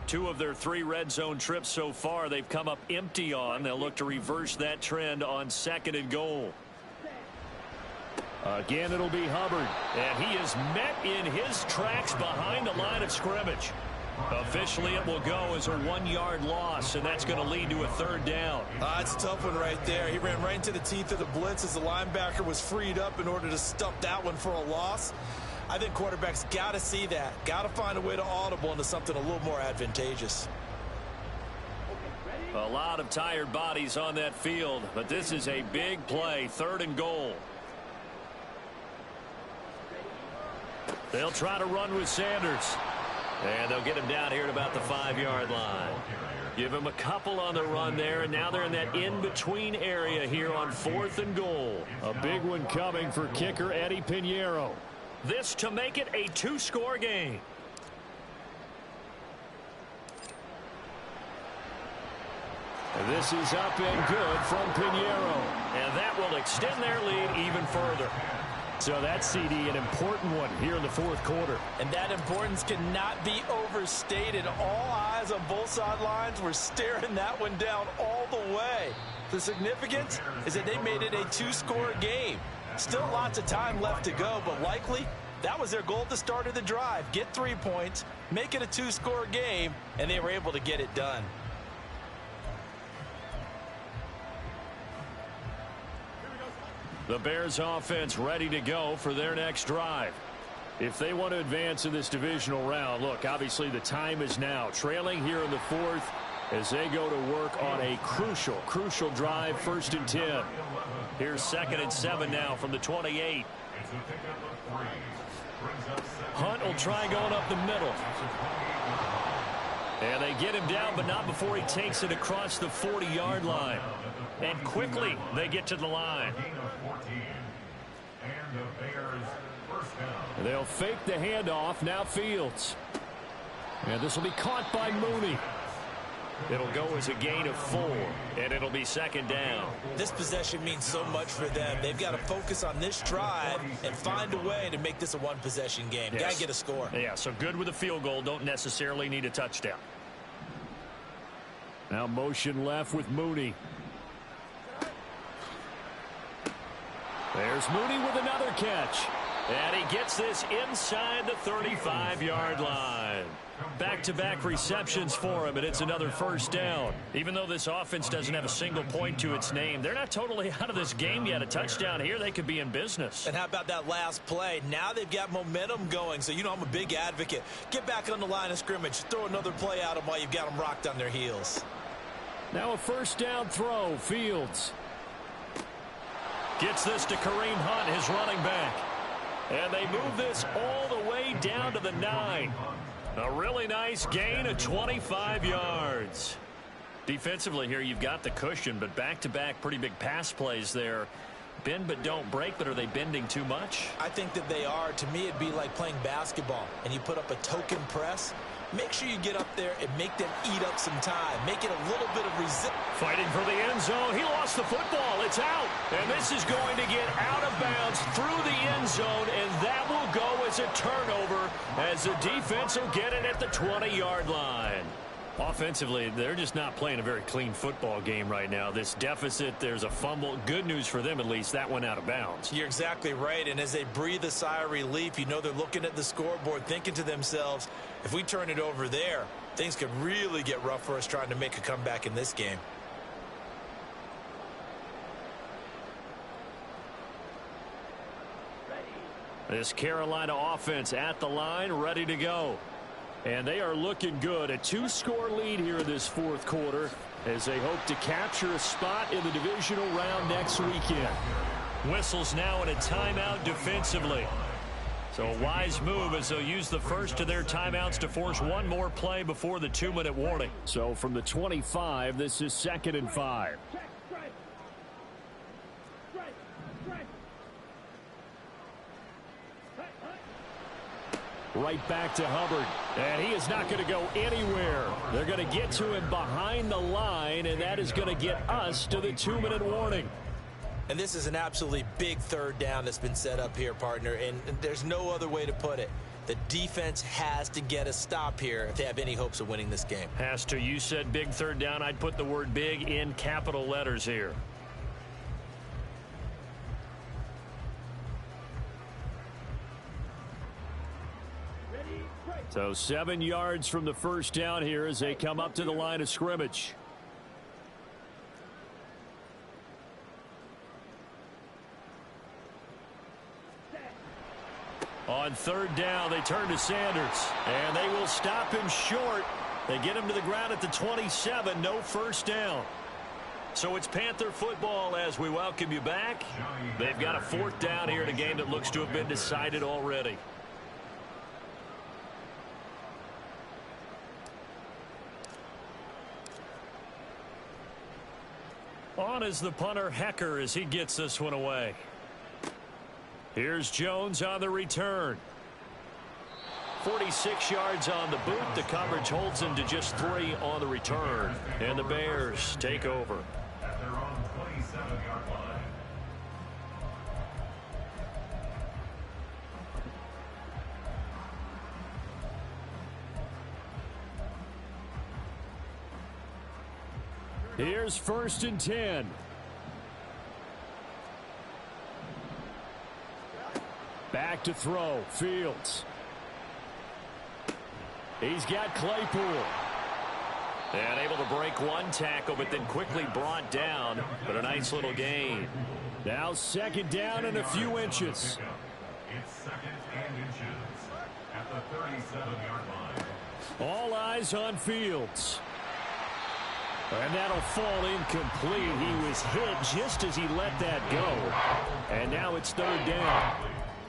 A: Two of their 3 red zone trips so far they've come up empty on. They'll look to reverse that trend on second and goal.
D: Again, it'll be Hubbard.
A: And he is met in his tracks behind the line of scrimmage. Officially, it will go as a 1-yard loss, and that's going to lead to a third down.
B: It's a tough one right there. He ran right into the teeth of the blitz as the linebacker was freed up in order to stop that one for a loss. I think quarterbacks got to see that. Got to find a way to audible into something a little more advantageous.
A: A lot of tired bodies on that field, but this is a big play, third and goal. They'll try to run with Sanders. And they'll get him down here at about the 5-yard line. Give him a couple on the run there, and now they're in that in-between area here on fourth and goal.
D: A big one coming for kicker Eddie Pinheiro.
A: This to make it a 2-score game.
D: And this is up and good from Pinheiro.
A: And that will extend their lead even further.
D: So that's, CD, an important one here in the fourth quarter.
B: And that importance cannot be overstated. All eyes on both sidelines were staring that one down all the way. The significance is that they made it a 2-score game. Still lots of time left to go, but likely that was their goal at the start of the drive. Get 3 points, make it a 2-score game, and they were able to get it done.
A: The Bears offense ready to go for their next drive.
D: If they want to advance in this divisional round, look, obviously the time is now. Trailing here in the fourth as they go to work on a crucial drive, 1st and 10.
A: Here's 2nd and 7 now from the 28. Hunt will try going up the middle. And they get him down, but not before he takes it across the 40-yard line. And quickly they get to the line.
D: They'll fake the handoff. Now Fields. And this will be caught by Mooney.
A: It'll go as a gain of 4, and it'll be 2nd down.
B: This possession means so much for them. They've got to focus on this drive and find a way to make this a one-possession game.
A: Yes.
B: Got to get a score.
A: Yeah, so good with a field goal. Don't necessarily need a touchdown.
D: Now motion left with Mooney. There's Mooney with another catch.
A: And he gets this inside the 35-yard line. Back-to-back receptions for him, and it's another 1st down. Even though this offense doesn't have a single point to its name, they're not totally out of this game yet. A touchdown here, they could be in business.
B: And how about that last play? Now they've got momentum going, so you know I'm a big advocate. Get back on the line of scrimmage. Throw another play at them while you've got them rocked on their heels.
D: Now a 1st down throw. Fields.
A: Gets this to Kareem Hunt, his running back. And they move this all the way down to the 9. A really nice gain of 25 yards. Defensively here, you've got the cushion, but back-to-back pretty big pass plays there. Bend but don't break, but are they bending too much?
B: I think that they are. To me, it'd be like playing basketball, and you put up a token press. Make sure you get up there and make them eat up some time. Make it a little bit of resistance.
A: Fighting for the end zone. He lost the football. It's out. And this is going to get out of bounds through the end zone, and that will go as a turnover as the defense will get it at the 20-yard line. Offensively, they're just not playing a very clean football game right now. This deficit, there's a fumble. Good news for them, at least. That went out of bounds.
B: You're exactly right. And as they breathe a sigh of relief, you know they're looking at the scoreboard, thinking to themselves, if we turn it over there, things could really get rough for us trying to make a comeback in this game.
A: This Carolina offense at the line, ready to go.
D: And they are looking good. A 2-score lead here in this fourth quarter. as they hope to capture a spot in the divisional round next weekend.
A: Whistles now in a timeout defensively. So a wise move as they'll use the first of their timeouts to force one more play before the 2-minute warning.
D: So from the 25, this is 2nd and 5. Right back to Hubbard. And he is not going to go anywhere. They're going to get to him behind the line, and that is going to get us to the 2-minute warning.
B: And this is an absolutely big 3rd down that's been set up here, partner, and there's no other way to put it. The defense has to get a stop here if they have any hopes of winning this game.
A: Has to. You said big 3rd down. I'd put the word big in capital letters here.
D: So 7 yards from the first down here as they come up to the line of scrimmage. On 3rd down, they turn to Sanders, and they will stop him short. They get him to the ground at the 27, no first down. So it's Panther football as we welcome you back. They've got a 4th down here in a game that looks to have been decided already. On is the punter, Hecker, as he gets this one away. Here's Jones on the return. 46 yards on the boot. The coverage holds him to just 3 on the return. And the Bears take over.
C: At their own 27-yard line.
D: Here's 1st and 10. Back to throw. Fields. He's got Claypool.
A: And able to break one tackle, but then quickly brought down. But a nice little gain.
D: Now 2nd down and a few inches.
C: It's 2nd and inches at the 37-yard line.
D: All eyes on Fields. And that'll fall incomplete. He was hit just as he let that go. And now it's 3rd down.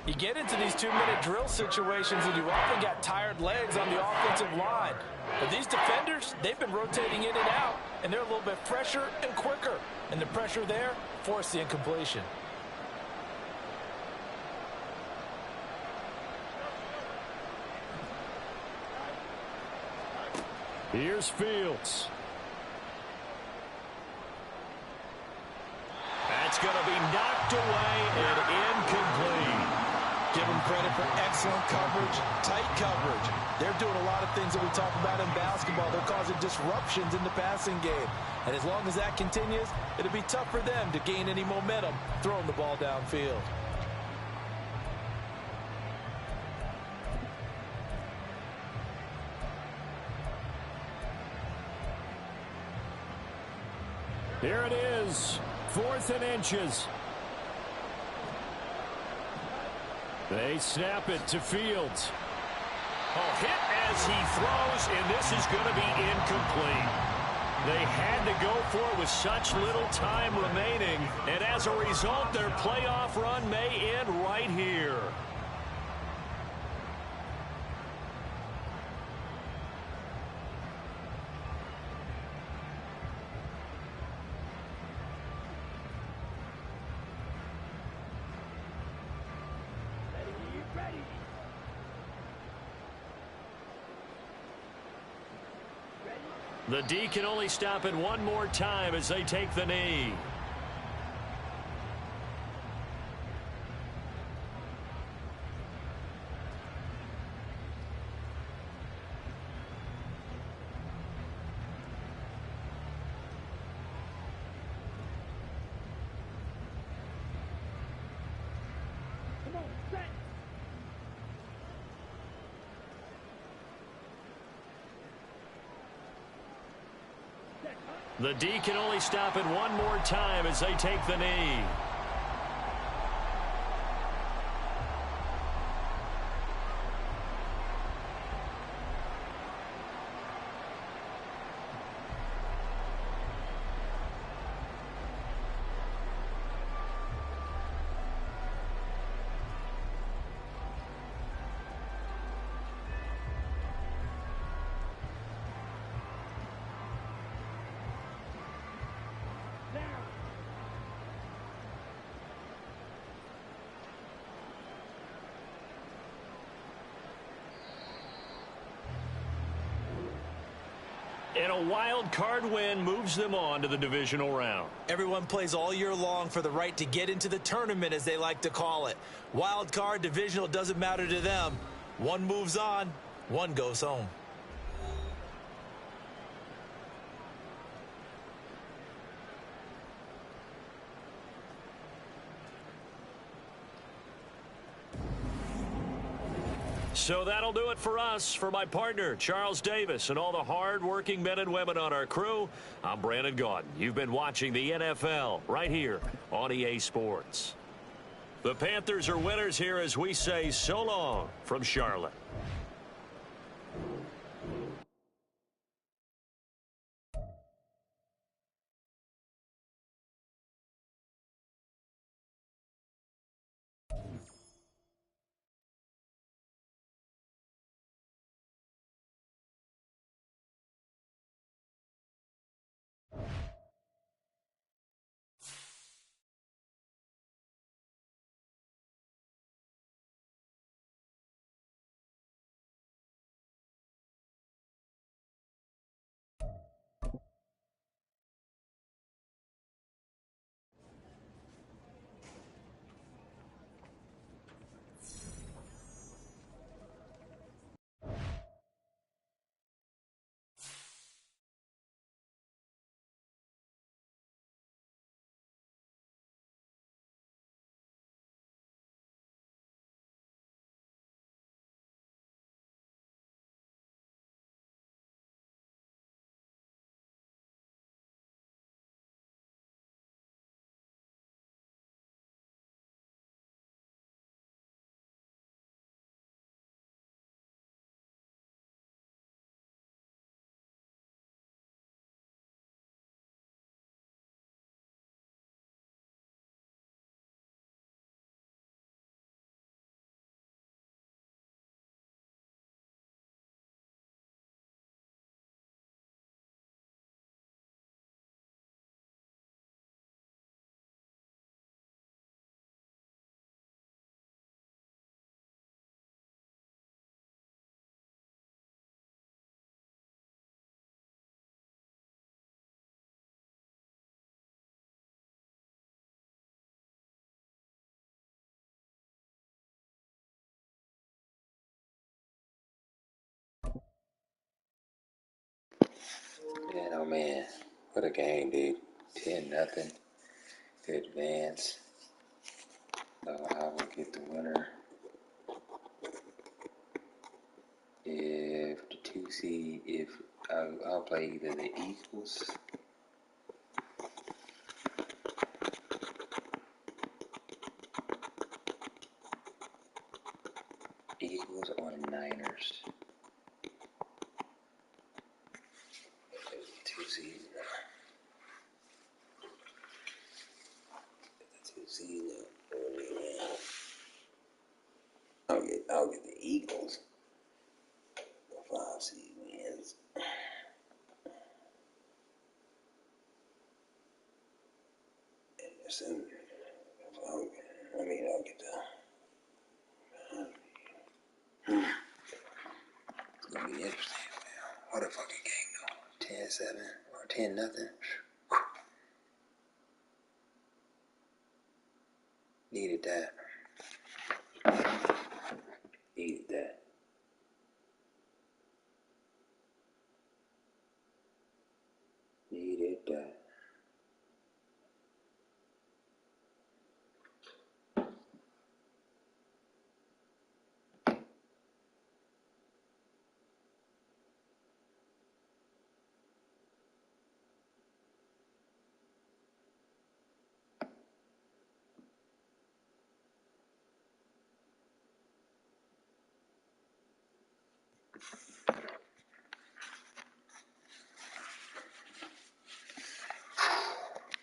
B: You get into these 2-minute drill situations and you often got tired legs on the offensive line. But these defenders, they've been rotating in and out, and they're a little bit fresher and quicker. And the pressure there forced the incompletion.
D: Here's Fields.
A: That's going to be knocked away and incomplete.
B: Give them credit for excellent coverage, tight coverage. They're doing a lot of things that we talk about in basketball. They're causing disruptions in the passing game. And as long as that continues, it'll be tough for them to gain any momentum throwing the ball downfield.
D: Here it is. 4th and inches. They snap it to Fields.
A: Oh, hit as he throws, and this is going to be incomplete. They had to go for it with such little time remaining, and as a result, their playoff run may end right here. The D can only stop it one more time as they take the knee. The D can only stop it one more time as they take the knee. And a wild card win moves them on to the divisional round.
B: Everyone plays all year long for the right to get into the tournament, as they like to call it. Wild card, divisional, doesn't matter to them. One moves on, one goes home.
A: So that'll do it for us. For my partner, Charles Davis, and all the hard-working men and women on our crew, I'm Brandon Gaudin. You've been watching the NFL right here on EA Sports. The Panthers are winners here as we say so long from Charlotte.
E: Man, oh man, what a game, dude. 10-0 to advance. I will get the winner if the 2 seed, if I'll play either the Eagles or Niners. 2 seed. The 2 seed. I'll get the Eagles. The 5 seed wins. And I'll get the. It's gonna be interesting, man. What a fucking game, though. 10-7 or 10-0. Needed that. Needed that. Needed that.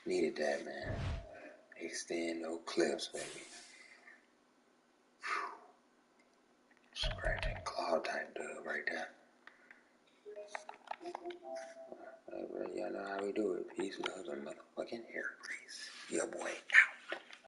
E: Needed that, man. Extend no clips, baby. Scratch and claw type dub right there. Hey, bro, y'all know how we do it. Peace, love, and motherfucking hair grease. Your boy out.